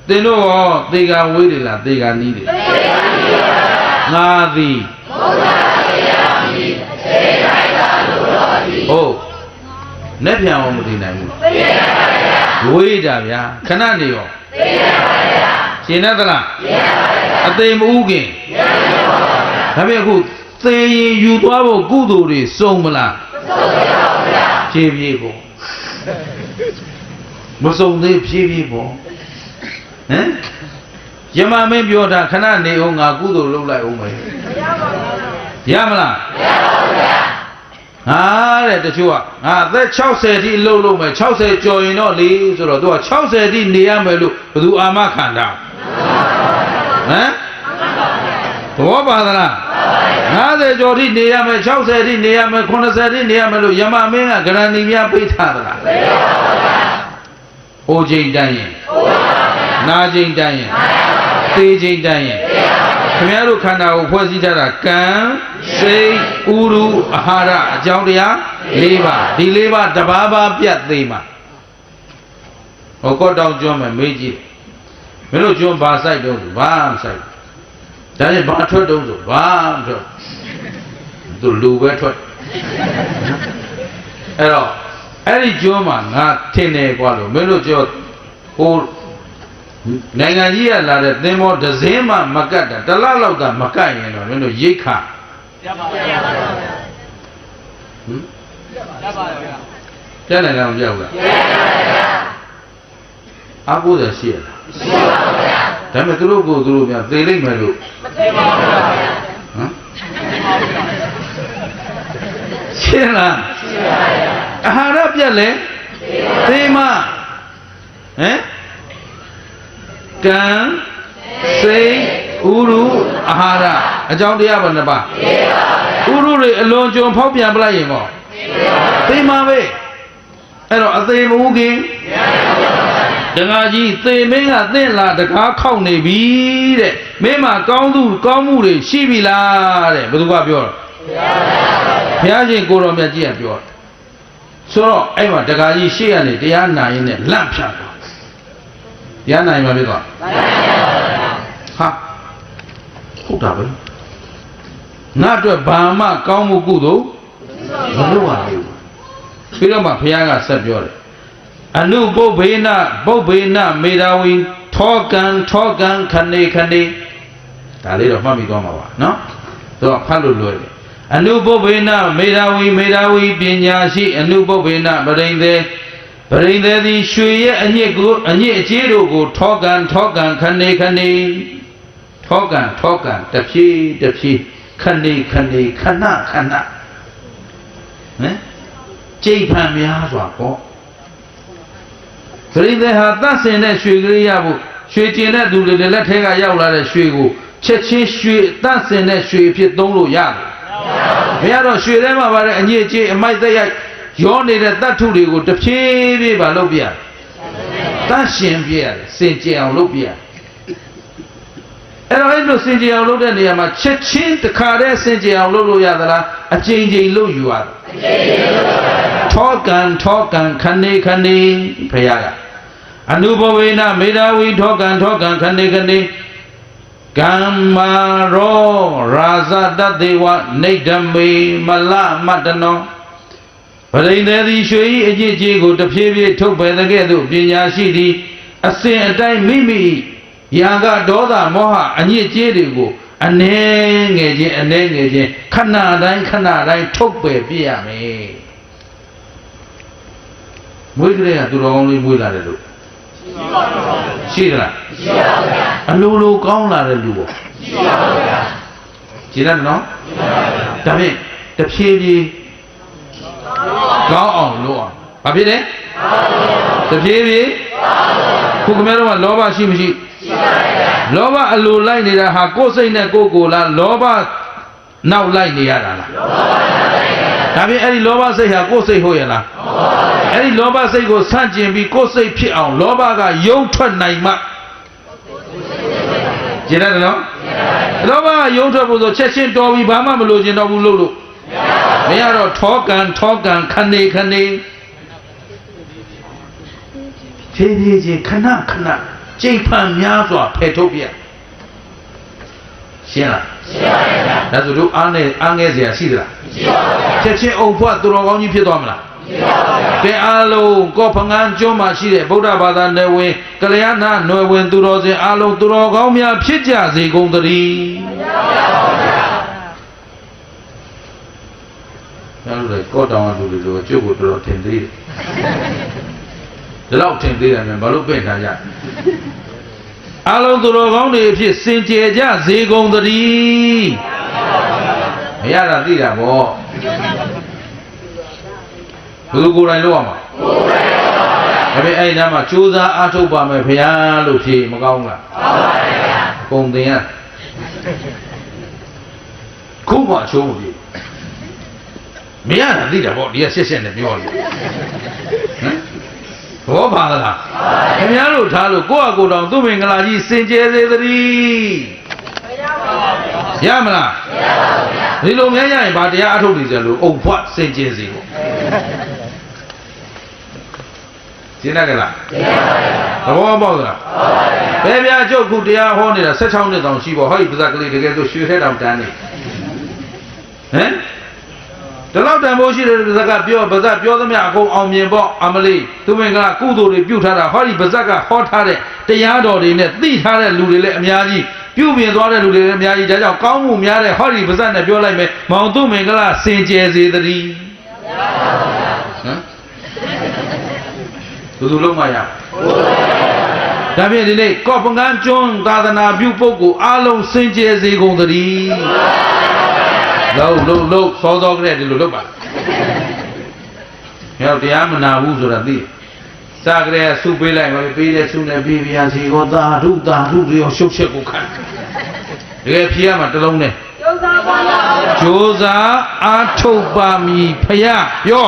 သင်တို့ရောသေကဝေးတယ်လားသေကနီးတယ်ငါသည်ဘုရားတရားသည်သေလိုက်တာလို့တော်သည်ဟုတ်နဲ့ပြန်အောင်မသိနိုင်ဘူးသေပါဗျာဝေးတာဗျာခဏနေရောသေပါဗျာရှင်းသလားရှင်းပါဗျာအသိမဥခင်ဒါပေမဲ့အခုသေရင်ယူသွားဖို့ကုသိုလ်တွေစုံမလားမစုံပါဘူးဗျာဖြည်းဖြည်းပေါ့မစုံသေးဖြည်းဖြည်းပေါ့ဟမ်ယမမင်းပြောတာခဏနေအောင်ငါကုသိုလ်လုပ်လိုက်အောင်မယ်ရမလားမရပါဘူးဗျာဟာတဲ့တချို့ကငါအသက်60တိလှုပ်လို့မယ်60ကျော်ရင်တော့လေဆိုတော့သူက60တိနေရမယ်လို့ဘယ်သူအာမခံတာဟမ်ဘောပါသလား50ကျော်ထိနေရမယ်60ထိနေရမယ်80ထိနေရမယ်လို့ယမမင်းကဂရဏီများပိတ်ထားသလားပိတ်ပါဘူးဗျာ။အိုချိန်တန်းရင်နာချိန်တန်းရင်သေချိန်တန်းရင်ခင်ဗျားတို့ခန္ဓာကိုဖွဲ့စည်းထားတာကံစိတ်ဥရုအာဟာရအကြောင်းတရား၄ပါးဒီ၄ပါးတဘာဘာပြတ်သေးမှာဟောကော့တောင်ကျွန်းမယ်မေးကြည့်မင်းတို့ကျွန်းဘာဆိုင်တုံးဆိုဘာမဆိုင်ဒါနဲ့ဘာထွက်တုံးဆိုဘာမထွက်သူလူပဲထွက်အဲ့တော့အဲ့ဒီကျွန်းမှာငါထင်တယ်ကွာလို့မင်းတို့ကြောဟိုနိုင်ငံကြီးကလာတဲ့သင်္ဘောတစ်စင်းမှမကတ်တာတစ်လလောက်ကမကတ်ရင်တော့မင်းတို့ရိတ်ခါရပါပါဗျာဟမ်ရပါပါဗျာတဲ့နိုင်ငံမပြောက်ဘူးလားရပါပါဗျာအားကိုးတယ်ရှိရလားရှိပါပါဗျာဒါပေမဲ့သူတို့ကိုသူတို့များသေလိမ့်မယ်လို့မသိပါဘူးဗျာဟမ်ရှင်းလားရှင်းပါဗျာအာဟာရပြတ်လဲသေမဟမ်ကံစိတ်ဥရုအာဟာရအကြောင်းတရားဘယ်နှပါးဥရုတွေအလွန်ကျွံဖောက်ပြန်ပလိုက်ရင်ပေါ့သေမှာပဲအဲ့တော့အသေးမဟုတ်ခင်တခါကြီးသေမင်းကသင့်လာတကားခောက်နေပြီတဲ့မင်းမှာကောင်းမှုတွေရှိပြီလားတဲ့ဘယ်သူကပြောတော့ဘုရားရှင်ကိုတော်မြတ်ကြီးကပြောဆိုတော့အဲ့မှာတခါကြီးရှေ့ကနေတရားနာရင်းနဲ့လန့်ဖြတ်သွားရနိုင်မှာဖြစ်သွားဟာဟုတ်တာပဲငါအတွက်ဘာမှကောင်းမှုကုသိုလ်မလုပ်ရဘူး ပြီးတော့မှဘုရားကဆက်ပြောတယ်အနုပုဗ္ဗေနပုဗ္ဗေနမေဓာဝီထောကံခဏေဒါလေးတော့မှတ်မိသွားမှာပါနော်တော့ဖတ်လို့လွယ်တယ်အနုပုဗ္ဗေနမေဓာဝီပညာရှိအနုပုဗ္ဗေနပရိသေသည်ရွှေရဲ့အညစ်အကြေးတို့ကိုထောကံခဏေထောကံတဖြည်းခဏခဏဟမ်ကြိတ်ဖန်များစွာပေါ့ပရိသေဟာသတ်စင်တဲ့ရွှေကလေးရဖို့ရွှေကျင်တဲ့သူတွေလက်ထဲကရောက်လာတဲ့ရွှေကိုချက်ချင်းရွှေသတ်စင်တဲ့ရွှေဖြစ်သုံးလို့ရတယ်ဘုရားတော့ရွှေထဲမှာပါတဲ့အညစ်အကြေးအမိုက်သက်ရိုက်ရောနေတဲ့တတ်ထုတွေကိုတဖြည်းဖြည်းပါလုပ်ပြတတ်ရှင်ပြရတယ်စင်ကြယ်အောင်လုပ်ပြအဲ့တော့အဲ့လိုစင်ကြယ်အောင်လုပ်တဲ့နေရာမှာချက်ချင်းတခါတည်းစင်ကြယ်အောင်လုပ်လို့ရသလားအချိန်လုပ်ယူရတယ်ထောကံခဏေဘုရားကအနုဘဝေနမေဓာဝီထောကံခဏေကမ္မာရောရာဇတတေဝနေဓမေမလမတ္တနောပရိသေသည်ရွှေဤအကျင့်ကြီးကိုတဖြည်းဖြည်းထုတ်ပယ်တဲ့ကဲ့သို့ပညာရှိသည်အစဉ်အတိုင်းမိမိယာကဒေါသမောဟအညစ်အကြေးတွေကိုအနည်းငယ်ချင်းခဏတိုင်းထုတ်ပယ်ပြရမယ်မွေးကလေးကသူတော်ကောင်းလေးမွေးလာတယ်လို့ရှိသလားရှိပါဘူးဗျာအလိုကောင်းလာတဲ့လူပေါ့ရှိပါဘူးဗျာကြည်ရနော်ဒါဖြင့်တဖြည်းဖြည်းကောင်းအောင်လုပ်အောင်ဘာဖြစ်လဲတဖြည်းဖြည်းခုကမဲတော့လောဘရှိမရှိရှိပါဗျာလောဘအလိုလိုက်နေတာဟာကိုယ်စိတ်နဲ့ကိုယ်လားလောဘနောက်လိုက်နေရတာလားလောဘဒါဖြင့်အဲ့ဒီလောဘစိတ်ဟာကိုယ်စိတ်ဟုတ်ရဲ့လားအဲ့ဒီလောဘစိတ်ကိုဆန့်ကျင်ပြီးကိုယ်စိတ်ဖြစ်အောင်လောဘကယုံထွက်နိုင်မှကြည့်ရတယ်နော်လောဘကယုံထွက်ဖို့ဆိုချက်ချင်းတော်ပြီးဘာမှမလိုချင်တော့ဘူးလို့မရတော့ထောကံခဏေဖြည်းဖြည်းချင်းခဏကြိတ်ဖန်များစွာဖယ်ထုတ်ပြရှင်းလားရှင်းပါဗျာဒါဆိုတို့အားငယ်เสียရှိသလားမရှိပါဘူးချက်ချင်းအုံဖွက်သူတော်ကောင်းကြီးဖြစ်သွားမလားမရှိပါဘူးကဲအားလုံးကောဖငန်းကျွန်းမှာရှိတဲ့ဗုဒ္ဓဘာသာနယ်ဝင်ကလျာဏနယ်ဝင်သူတော်စင်အားလုံးသူတော်ကောင်းများဖြစ်ကြစေကုန်သတည်းမှန်ပါဗျာကောတောင်ကလူတွေဆိုကျုပ်ကိုတော်တော်ထင်သေးတယ်ဒီလောက်ထင်သေးတယ်မြန်ဘာလို့ပြင်ထားကြအားလုံးသူတော်ကောင်းတွေအဖြစ်စင်ကြယ်ကြစေကုန်သတည်းမရတာသိတာပေါ့ဘယ်လိုကိုယ်တိုင်လုပ်ရမှာဒါပေမဲ့အဲ့ဒီနားမှာကြိုးစားအားထုတ်ပါမယ်ဘုရားလို့ဖြေမကောင်းလားမှန်ပါဗျာပုံသင်ရခုမှအချိုးမပြေမရတာသိတာပေါ့ဒီကရှက်နဲ့ပြောလို့ဟမ်ဘောပါလားခင်ဗျားတို့ထားလို့ကိုယ့်အကိုတောင်သူ့မင်္ဂလာကြီးစင်ကြယ်စေသတည်းရမလားမရပါဘူးဗျာဒီလိုများရရင်ဗာတရားအထုတ်နေကြလို့အုံဖွက်စင်ကြယ်စေပေါ့ရှင်းတယ်ကလားရှင်းပါပါသဘောပေါက်သလားဘယ်ပြကျုပ်ခုတရားဟောနေတာ16နှစ်တောင်ရှိပေါ့ဟောဒီပါဇက်ကလေးတကယ်ဆိုရွှေထဲတောင်တန်းနေဟမ်ဒီလောက်တန်ဖိုးရှိတဲ့ပါဇက်ကပြောပါဇက်ပြောသမျှအကုန်အောင်မြင်ပေါ့အမလီသူမင်္ဂလာကုသိုလ်တွေပြုထားတာဟောဒီပါဇက်ကဟောထားတဲ့တရားတော်တွေနဲ့သိထားတဲ့လူတွေလည်းအများကြီးပြုပြင်သွားတဲ့လူတွေလည်းအများကြီးဒါကြောင့်ကောင်းမှုများတဲ့ဟောဒီပါဇက်နဲ့ပြောလိုက်မယ်မောင်သူမင်္ဂလာစင်ကြယ်စေတည်းဟမ်ဘယ်လိုလုပ်မှရဒါဖြင့်ဒီနေ့ကော့ပငန်းကျွန်းသာသနာပြုပုဂ္ဂိုလ်အားလုံးစင်ကြယ်စေကုန်သတည်းလို့စောကလေးဒီလိုလုပ်ပါမြောက်တရားမနာဘူးဆိုတာသိစကလေးဆုပေးလိုက်ပါပေးတဲ့ဆုနဲ့ပေးပြရစီကိုသာဓုတွေရောရှုပ်ချက်ကိုခံတကယ်ဖြေရမှာတစ်လုံးနဲ့ကြိုးစားအားထုတ်ပါမည်ဖယားပြော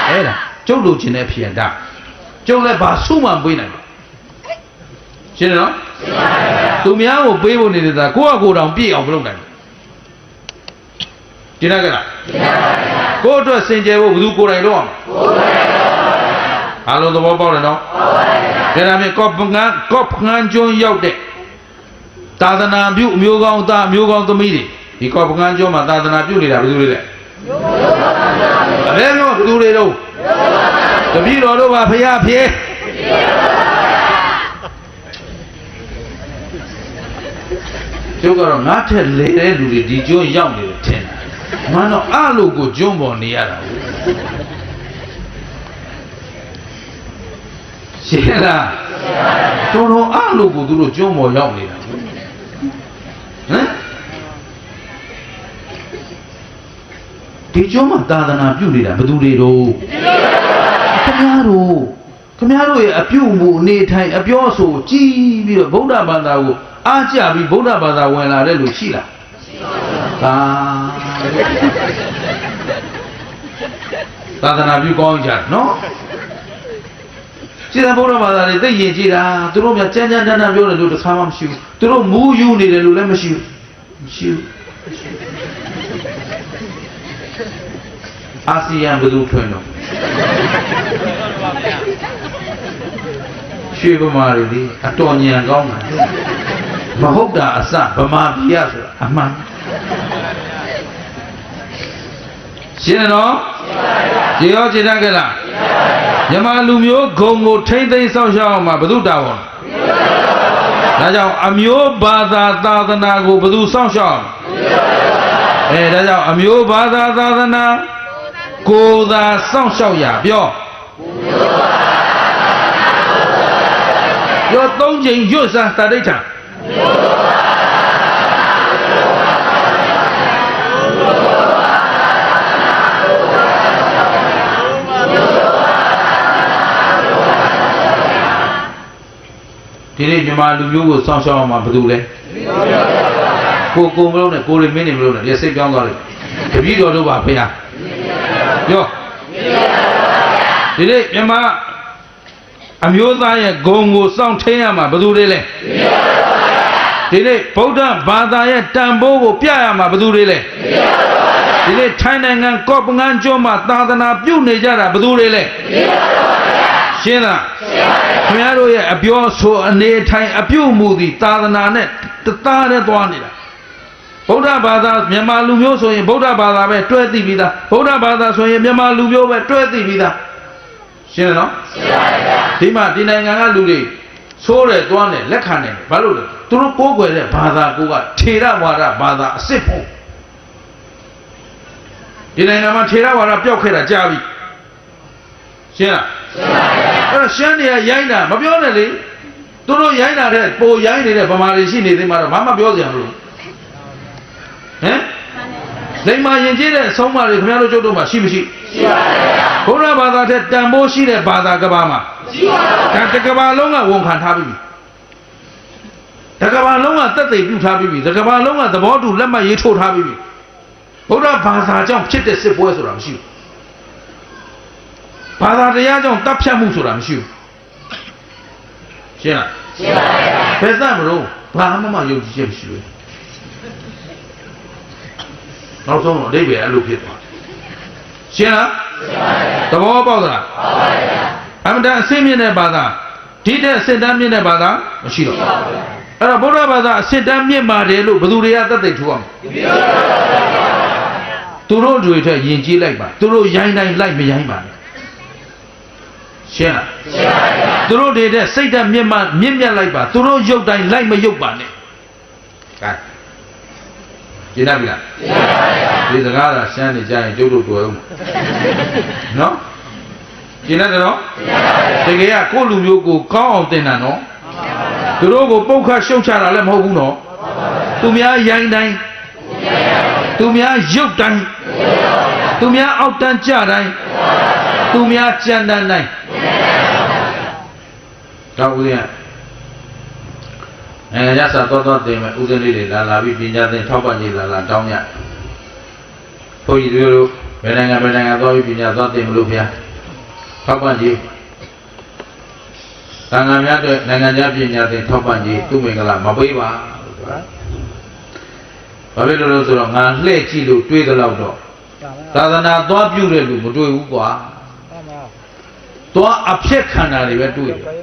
အဲ့ဒါကျုပ်လိုချင်တဲ့ဖြေတာကျုပ်လည်းဘာဆုမှပေးနိုင်ဘူးရှင်းတယ်နော်သူများကိုပေးဖို့နေတာကိုယ့်အကိုယ်တောင်ပြည့်အောင်မလုပ်နိုင်ဘူးရှင်းတယ်ကလားကိုယ့်အတွက်စင်ကြယ်ဖို့ဘယ်သူကိုယ်တိုင်လုပ်အောင်အားလုံးသဘောပေါက်တယ်နော်ဒါဒါဖြင့်ကော့ဖငန်းကျွန်းရောက်တဲ့သာသနာပြုအမျိုးကောင်းသားအမျိုးကောင်းသမီးတွေဒီကော့ဖငန်းကျွန်းမှာသာသနာပြုနေတာဘယ်သူတွေလဲ လဲပြောဘသူတွေတော့တပည့်တော်တို့ပါဖရာဖြေကျုပ်ကတော့ငါထက်လေတဲ့လူတွေဒီကျွန်းရောက်နေတယ်ထင်တာမှန်တော့အလို့ကိုကျွန်းပေါ်နေရတာရှင်းလားတော်တော်အလို့ကိုသူတို့ကျွန်းပေါ်ရောက်နေတာဟမ်ဒီကျွန်းမှာသာသနာပြုနေတာဘယ်သူတွေတော့ခင်ဗျားတို့ရဲ့အပြုအမူအနေထိုင်အပြောဆိုကြည်ပြီးတော့ဗုဒ္ဓဘာသာကိုအားကျပြီးဗုဒ္ဓဘာသာဝင်လာတဲ့လူရှိလားသာသနာပြုကောင်းကြနော်ကျင့်ဗုဒ္ဓဘာသာတွေသိရင်ကြည်တာသူတို့များကြမ်းကြမ်းတမ်းတမ်းပြောတယ်လို့တစ်ခါမှမရှိဘူးသူတို့မူးယူနေတယ်လို့လည်းမရှိဘူးအာဆီယံဘယ်သူထွင်တော့ရွှေဗမာတွေလေအတော်ညံကောင်းတာမဟုတ်တာအစဗမာပြည်ရဆိုတာအမှန်ရှင်းနော်ရှင်းရောရှင်းတတ်ကြလားမြန်မာလူမျိုးဂုံကိုထိမ့်သိမ်းဆောင်ရှောက်အောင်မှာဘု து တာဝန်ဒါကြောင့်အမျိုးဘာသာသာသနာကိုဘု து ဆောင်ရှောက်ဒါကြောင့်အမျိုးဘာသာသာသနာကိုယ်သာဆောင်ရှောက်ရပြောသုံးချိန်ရွတ်စားတတိဋ္ဌာဒီနေ့မြန်မာလူမျိုးကိုစောင့်ရှောက်အောင်မှာဘယ်သူလဲကိုမလို့နဲ့ကိုရမင်းနေမလို့နဲ့ဒီစိတ်ပြောင်းသွားတယ်တပည့်တော်တို့ပါဖေဟာပြောဒီနေ့မြန်မာအမျိုးသားရဲ့ဂုံကိုစောင့်ထိန်ရမှာဘယ်သူတွေလဲဒီနေ့ဗုဒ္ဓဘာသာရဲ့တန်ဖိုးကိုပြရမှာဘယ်သူတွေလဲဒီနေ့ထိုင်းနိုင်ငံကော့ပငန်းကျွန်းမှာသာသနာပြုနေကြတာဘယ်သူတွေလဲရှင်းလားခင်ဗျားတို့ရဲ့အပြောဆိုအနေထိုင်အပြုမှုသည်သာသနာနဲ့တသားနဲ့သွားနေတာဗုဒ္ဓဘာသာမြန်မာလူမျိုးဆိုရင်ဗုဒ္ဓဘာသာပဲတွဲသိပြီးသားဗုဒ္ဓဘာသာဆိုရင်မြန်မာလူမျိုးပဲတွဲသိပြီးသားရှင်းတယ်နော်ရှင်းပါဗျာဒီမှာဒီနိုင်ငံကလူတွေဆိုးတယ်တွန်းတယ်လက်ခံတယ်ဘာလို့လဲသူတို့ကိုးကွယ်တဲ့ဘာသာကိုကထေရဝါဒဘာသာအစစ်ဖို့ဒီနိုင်ငံမှာထေရဝါဒပျောက်ခဲ့တာကြာပြီရှင်းလားရှင်းပါဗျာအဲ့တော့ရှမ်းတွေကရိုင်းတာမပြောနဲ့လေသူတို့ရိုင်းတာတဲ့ပိုရိုင်းနေတဲ့ဗမာတွေရှိနေသေးမှတော့ဘာမှပြောစရာမလိုဟမ်လိမ္မာရင်ကျေးတဲ့အဆုံးအမတွေခင်ဗျားတို့ကျုပ်တို့မှာရှိမရှိရှိပါဗျာဘုရားဘာသာတဲ့တန်ဖိုးရှိတဲ့ဘာသာကဘာမှာရှိပါဗျာဒါတကဘာလုံးကဝန်ခံထားပြီတကဘာလုံးကသက်သေပြုထားပြီတကဘာလုံးကသဘောတူလက်မှတ်ရေးထိုးထားပြီဘုရားဘာသာကြောင့်ဖြစ်တဲ့စစ်ပွဲဆိုတာမရှိဘူးဘာသာတရားကြောင့်တပ်ဖြတ်မှုဆိုတာမရှိဘူးရှင်းလားရှင်းပါဗျာဘယ်သက်မလို့ဘာမှမယုံကြည်ချက်မရှိဘူးနောက်ဆုံးတော့အဓိပ္ပာယ်အဲ့လိုဖြစ်သွားရှင်းလားသဘောပေါက်သလားအမှန်တန်အစင်းမြင့်တဲ့ဘာသာဒီတဲ့အစင်တန်းမြင့်တဲ့ဘာသာမရှိတော့အဲ့တော့ဗုဒ္ဓဘာသာအစင်တန်းမြင့်ပါတယ်လို့ဘယ်သူတွေကသက်သေထူအောင်သူတို့တွေထက်ယဉ်ကျေးလိုက်ပါသူတို့ရိုင်းတိုင်းလိုက်မရိုင်းပါနဲ့ရှင်းလားသူတို့တွေတဲ့စိတ်ဓာတ်မြင့်မြတ်လိုက်ပါသူတို့ရုပ်တိုင်းလိုက်မရုပ်ပါနဲ့ကဲရှင်းလားဗျာဒီစကားကရှမ်းနေကြရင်ကျုပ်တို့တွေ့အောင်နော်ရှင်းတယ်နော်တကယ်ကကိုယ့်လူမျိုးကိုကောင်းအောင်တင်တာနော်သူတို့ကိုပုတ်ခတ်ရှုံချတာလည်းမဟုတ်ဘူးနော်သူများရိုင်းတိုင်းသူများရုပ်တိုင်းသူများအောက်တန်းကြတိုင်းသူများကြမ်းတမ်းတိုင်းတော့ဦးဇင်းရသတော်တင်မဲ့ဦးဇင်းလေးတွေလာပြီးပညာသင်ထောက်ပံ့ကြီးလာတောင်းရဘုန်းကြီးတို့ဘယ်နိုင်ငံသွားပြီးပညာသွားတင်မလို့ဗျာထောက်ပံ့ကြီးသံဃာများအတွက်နိုင်ငံခြားပညာသင်ထောက်ပံ့ကြီးသူ့မင်္ဂလာမပေးပါဘာဖြစ်လို့ဆိုတော့ငါလှည့်ကြည့်လို့တွေးသလောက်တော့သာသနာသွားပြုတဲ့လူမတွေ့ဘူးကွာသွားအဖြစ်ခန္ဓာတွေပဲတွေ့တယ်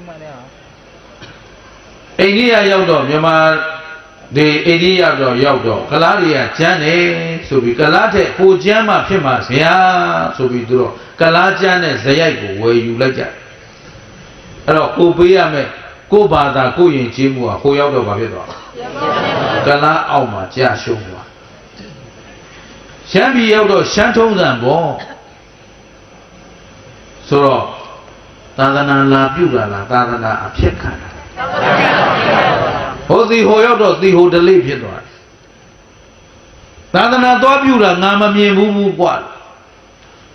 အိန္ဒိယရောက်တော့မြန်မာဒီအိန္ဒိယရောက်တော့ကလားတွေကကျမ်းတယ် ဆိုပြီးကလားတဲ့ကိုကျမ်းမှဖြစ်မှာဗျာဆိုပြီးသူတို့ကလားကျမ်းနဲ့ဇယိုက်ကိုဝယ်ယူလိုက်ကြအဲ့တော့ကိုပေးရမယ်ကိုဘာသာကိုယဉ်ကျေးမှုကဟိုရောက်တော့ဘာဖြစ်သွားကလားအောက်မှာကြာရှုံးသွားရှမ်းပြည်ရောက်တော့ရှမ်းထုံးစံပေါ့ဆိုတော့သာသနာလာပြုတာလားသာသနာအဖြစ်ခံတာဟိုစီဟိုရောက်တော့စီဟိုဒလိဖြစ်သွားသာသနာသွားပြုတာငါမမြင်ဘူးကွာ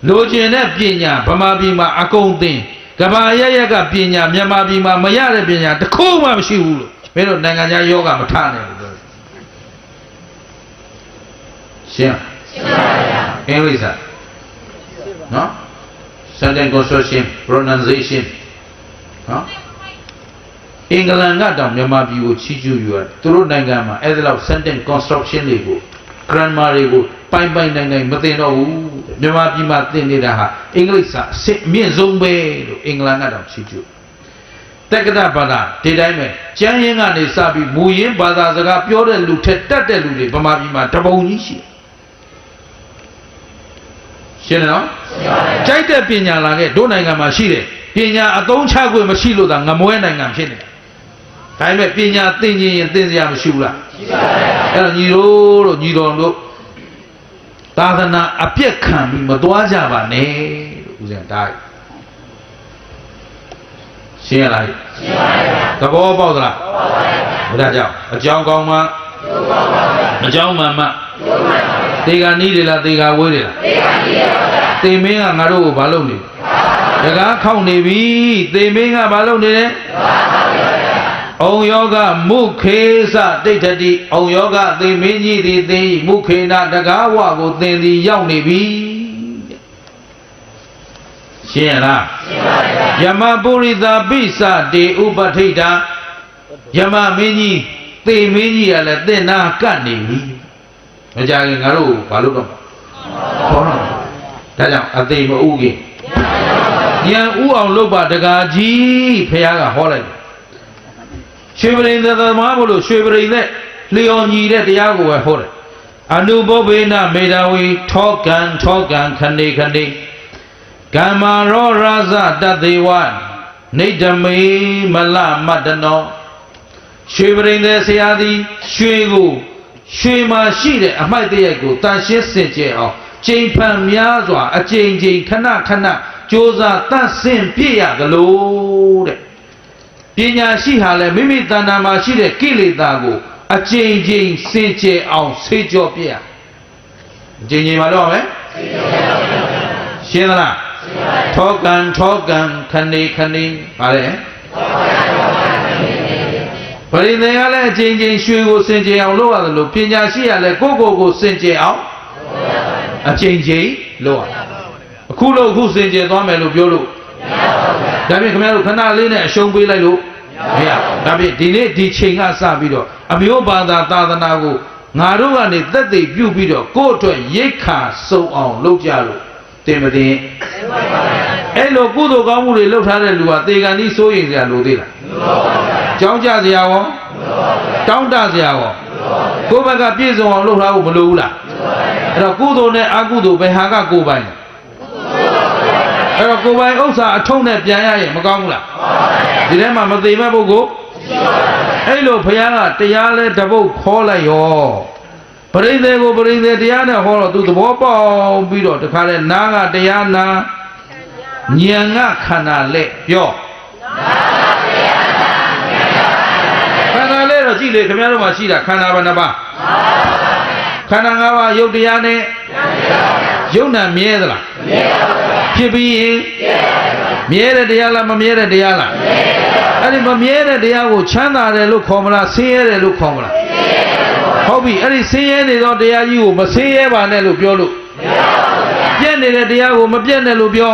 လိုချင်တဲ့ပညာဗမာပြည်မှာအကုန်သိကဘာရရကပညာမြန်မာပြည်မှာမရတဲ့ပညာတစ်ခုမှမရှိဘူးလို့မင်းတို့နိုင်ငံခြားယောဂမထနိုင်ဘူးလို့ရှင်းပါဗျာအင်္ဂလိပ်စာနော် sentence construction pronunciation နော်အင်္ဂလန်ကတောင်မြန်မာပြည်ကိုချီးကျူးယူရတယ်သူတို့နိုင်ငံမှာအဲ့ဒါလောက် sentence construction တွေကို grammar တွေကိုပိုင်နိုင်မသိတော့ဘူးမြန်မာပြည်မှာသင်နေတာဟာအင်္ဂလိပ်စာအစစ်အမြင့်ဆုံးပဲလို့အင်္ဂလန်ကတောင်ချီးကျူးတက္ကသဘာသာဒီတိုင်းပဲကျမ်းရင်းကနေစပြီးမူရင်းဘာသာစကားပြောတဲ့လူထက်တတ်တဲ့လူတွေဗမာပြည်မှာတပုံကြီးရှိရှင်းနော်ကြိုက်တဲ့ပညာလာခဲ့တို့နိုင်ငံမှာရှိတယ်ပညာအသုံးချခွင့်မရှိလို့သာငမွဲနိုင်ငံဖြစ်နေဒါပေမဲ့ပညာသင်ခြင်းရင်သင်စရာမရှိဘူးလားရှိပါဘူးအဲ့တော့ညီတော်တို့သာသနာအပြက်ခံပြီးမသွားကြပါနဲ့လို့ဦးဇင်းတားရှင်းရလားရှင်းပါပါသဘောပေါက်သလားပေါက်ပါပါဒါကြောင့်အကြောင်းကောင်းမှအကြောင်းမှန်မှသေကနီးတယ်လားသေကဝေးတယ်လားသေကနီးတယ်ပါဗျာသေမင်းကငါတို့ကိုဘာလုပ်နေတကားခေါက်နေပြီသေမင်းကဘာလုပ်နေလဲအောင်ယောဂမုခေသတိဋ္ဌတိအောင်ယောဂသေမင်းကြီးသည်သိမုခေနတကားဝကိုသင်သည်ရောက်နေပြီရှင်းလားရှင်းပါဗျာယမပုရိသပိစတေဥပထိတာယမမင်းကြီးသေမင်းကြီးကလည်းသင်နာကတ်နေပြီမကြခင်ငါတို့ဘာလို့တော့ခေါ်တော့ဒါကြောင့်အသေးမဥခင်ဉာဏ်ဥအောင်လုပ်ပါတကားကြီးဖះကဟောလိုက်ရွှေပရိသသမားဘလို့ရွှေပရိသလျော်ညီတဲ့တရားကိုပဲဟောတယ်အနုဘောဘေနမေတဝီထောကံခဏိကမ္မာရောရာဇတသေဝနေဓမေမလမတ္တနောရွှေပရိသဆရာသည်ရွှေကိုရွှေမှာရှိတဲ့အမိုက်တရိုက်ကိုတန်ရှင်းစင်ကြယ်အောင်ကျိန်ဖန်များစွာအကျိန်ခဏကြိုးစားတတ်ဆင်ပြည့်ရသလိုတဲ့ပညာရှိဟာလည်းမိမိတဏ္ဍာမှာရှိတဲ့ကိလေသာကိုအကျိန်စင်ကြယ်အောင်ဆေးကြောပြည့်ရအကျိန်မှာတော့မယ်ရှင်းသလားထောကံခဏိပါလေပရိသေကလည်းအကျဉ်းရွှေကိုစင်ကြယ်အောင်လုပ်ရတယ်လို့ပညာရှိရလည်းကိုစင်ကြယ်အောင်အကျဉ်းလုပ်ရအခုလို့အခုစင်ကြယ်သွားမယ်လို့ပြောလို့ဒါဖြင့်ခင်ဗျားတို့ခဏလေးနဲ့အရှုံးပေးလိုက်လို့မရဒါဖြင့်ဒီနေ့ဒီချိန်ကစပြီးတော့အမျိုးဘာသာသာသနာကိုငါတို့ကနေသက်သေပြုပြီးတော့ကိုယ့်အတွက်ရိတ်ခါစုံအောင်လုပ်ကြလို့တင်မတင်အဲ့လိုကုသိုလ်ကောင်းမှုတွေလုပ်ထားတဲ့လူဟာသေကံဤစိုးရင်စရာလိုသေးလားကြောင်းကြစရာရောတောင်းတစရာရောကိုယ်ဘက်ကပြည့်စုံအောင်လုပ်ထားဖို့မလိုဘူးလားအဲ့တော့ကုသိုလ်နဲ့အကုသိုလ်ဘယ်ဟာကကိုယ်ပိုင်အဲ့တော့ကိုယ်ပိုင်ဥစ္စာအထုံးနဲ့ပြန်ရရင်မကောင်းဘူးလားဒီထဲမှာမသိမဲ့ပုဂ္ဂိုလ်အဲ့လိုဘုရားကတရားလဲတပုတ်ခေါ်လိုက်ရောပရိသေကိုပရိသေတရားနဲ့ဟောတော့သူသဘောပေါက်ပြီးတော့တခါလဲနားကတရားနာဉာဏ်ကခန္ဓာလက်ပြောခန္ဓာလေးတော့ကြည့်လေခင်ဗျားတို့မှာရှိတာခန္ဓာဘယ်နှပါးခန္ဓာ၅ပါးရုပ်တရားနဲ့ယုံနာမြဲသလားဖြစ်ပြီးရင်မြဲတဲ့တရားလားမမြဲတဲ့တရားလားအဲ့ဒီမမြဲတဲ့တရားကိုချမ်းသာတယ်လို့ခေါ်မလားဆင်းရဲတယ်လို့ခေါ်မလားဟုတ်ပြီအဲ့ဒီဆင်းရဲနေသောတရားကြီးကိုမဆင်းရဲပါနဲ့လို့ပြောလို့ပြည့်နေတဲ့တရားကိုမပြည့်နဲ့လို့ပြော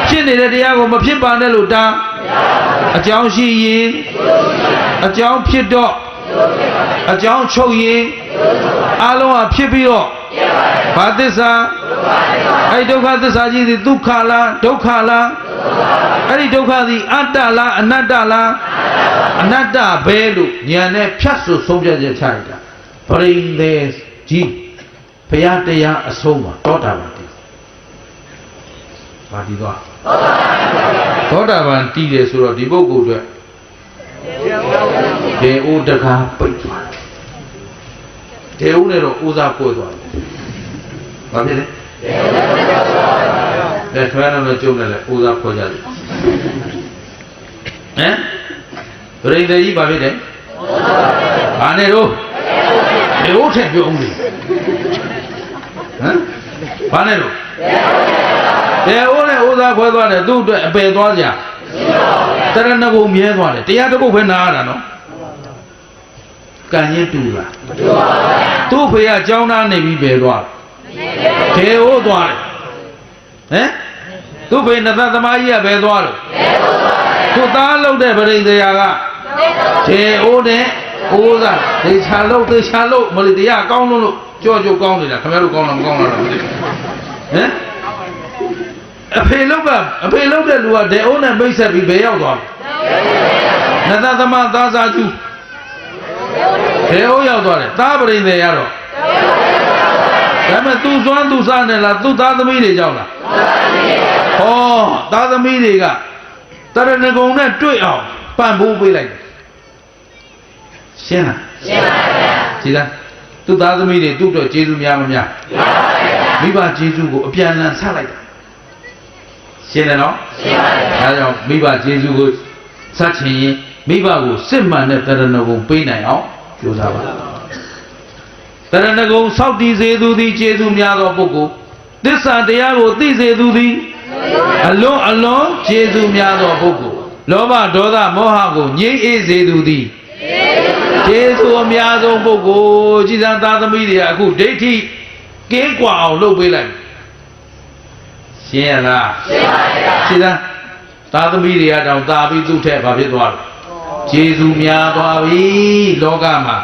ဖြစ်နေတဲ့တရားကိုမဖြစ်ပါနဲ့လို့တားအကြောင်းရှိရင်အကြောင်းဖြစ်တော့အကြောင်းချုပ်ရင်အလုံးဟာဖြစ်ပြီးတော့ဘာသစ္စာအဲ့ဒုက္ခသစ္စာကြီးသည်ဒုက္ခလားဒုက္ခလားအဲ့ဒီဒုက္ခသည်အတ္တလားအနတ္တလားအနတ္တပဲလို့ဉာဏ်နဲ့ဖြတ်ဆိုဆုံးဖြတ်ချက်ချလိုက်တာပရိသေကြီး ဘုရားတရားအဆုံးမှာသောတာပန်တည်ပါဒီတော့သောတာပန်တည်တယ်ဆိုတော့ဒီပုဂ္ဂိုလ်တွေဒေဥတကားပိတ်သွားတယ်ဒေဥနဲ့တော့ဥစားပွေသွားတယ်ဘာဖြစ်လဲတဲ့ထွန်းတော့ကျုံတယ်လေဥစားပွေကြတယ်ဟမ်ပရိသေကြီးဘာဖြစ်တယ်ဘာနဲ့တော့ဒေဥထက်ပြုံးနေဟမ်ဘာနဲ့တော့ဒေဥနဲ့ဥစားခွဲသွားတယ်သူ့အတွက်အပယ်သွားကြတရဏဂုံမြဲသွားတယ်တရားတစ်ခုပဲနားရတာနော်ကံရင်တူလားမတူပါဘူးသူ့ဖေကအကြောင်းသားနေပြီးပဲသွားဒေဥသွားတယ်ဟမ်သူ့ဖေနသသမားကြီးကပဲသွားတယ်သူ့သားလှုပ်တဲ့ပရိသေယာကဒေဥနဲ့ဥစားဒေချာလှုပ်မလို့တရားကောင်းလို့ကြောကောင်းနေတာခင်ဗျားတို့ကောင်းလားမကောင်းလားတော့မသိဘူးဟမ်အဖေလှုပ်တဲ့လူကဒေအိုးနဲ့မိတ်ဆက်ပြီးဘယ်ရောက်သွားလဲနသသမသားစားကျူးဒေအိုးရောက်သွားတယ်သားပရိသေရတော့ဒါပေမဲ့သူစွမ်းသူစားနေလားသူ့သားသမီးတွေကြောက်လားဟောသားသမီးတွေကတရဏဂုံနဲ့တွေ့အောင်ပံ့ပိုးပေးလိုက်တယ်ရှင်းလားရှင်းပါဗျာကြည်လားသူ့သားသမီးတွေသူ့တော့ကျေးဇူးများမများမိဘကျေးဇူးကိုအပြန်အလှန်ဆက်လိုက်တာရှင်းတယ်နော်ရှင်းပါဗျာဒါကြောင့်မိဘကျေးဇူးကိုဆက်ချင်ရင်မိဘကိုစစ်မှန်တဲ့တရဏဂုံပေးနိုင်အောင်ကြိုးစားပါတရဏဂုံစောင့်တည်စေသူသည်ကျေးဇူးများသောပုဂ္ဂိုလ်သစ္စာတရားကိုသိစေသူသည်အလွန်ကျေးဇူးများသောပုဂ္ဂိုလ်လောဘဒေါသမောဟကိုငြိမ်းအေးစေသူသည်ကျေးဇူးအများဆုံးပုဂ္ဂိုလ်ကြည်စံသားသမီးတွေအခုဒိဋ္ဌိကင်းကွာအောင်လုပ်ပေးလိုက်ရှင်းရလားရှင်းပါဗျာကြည်စံသားသမီးတွေကတောင်သာပြီးသူ့ထက်ဘာဖြစ်သွားလဲကျေးဇူးများသွားပြီလောကမှာ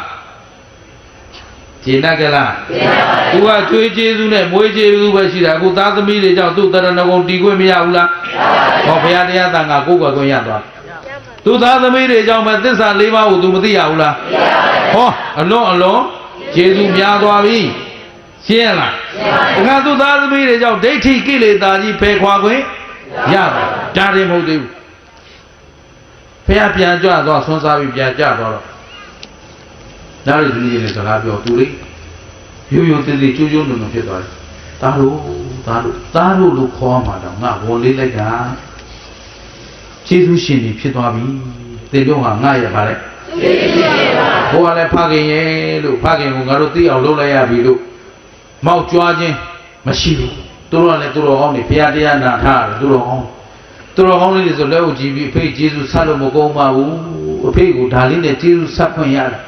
ရှင်းတတ်ကြလားရှင်းပါဗျာသူကကျွေးကျေးဇူးနဲ့မွေးကျေးဇူးပဲရှိတာအခုသားသမီးတွေကြောင့်သူ့တရဏဂုံတီးခွင့်မရဘူးလားဟောဘုရားတရားသံဃာကိုယ်ကွယ်ခွင့်ရသွားသူသားသမီးတွေကြောင့်ပဲသစ္စာ၄ပါးကိုသူမသိရဘူးလားဟောအလွန်ကျေးဇူးများသွားပြီရှင်းရလားငါသူသားသမီးတွေကြောင့်ဒိဋ္ဌိကိလေသာကြီးဖယ်ခွာခွင့်ရတယ်ဒါရင်မဟုတ်သေးဘူးဖះပြန်ကြွသွားဆွမ်းစားပြီးပြန်ကြသွားတော့နားရည်သမီးတွေနဲ့စကားပြောသူလေးရိုးတည်ကျိုးနုံဖြစ်သွားတယ်သားတို့လို့ခေါ်မှာတော့ငါဝန်လေးလိုက်တာကျေးဇူးရှင်ကြီးဖြစ်သွားပြီသင်တို့ကငါရပါလေဘိုးကလည်းဖခင်ရဲ့လို့ဖခင်ကိုငါတို့သိအောင်လုပ်လိုက်ရပြီလို့မောက်ကြွားခြင်းမရှိဘူးသူတို့ကလည်းသူတော်ကောင်းတွေဘုရားတရားနာထားတယ်သူတော်ကောင်းလေးတွေဆိုလက်ဦးကြည့်ပြီးအဖေကျေးဇူးဆက်လို့မကုန်ပါဘူးအဖေကိုဒါလေးနဲ့ကျေးဇူးဆက်ခွင့်ရတယ်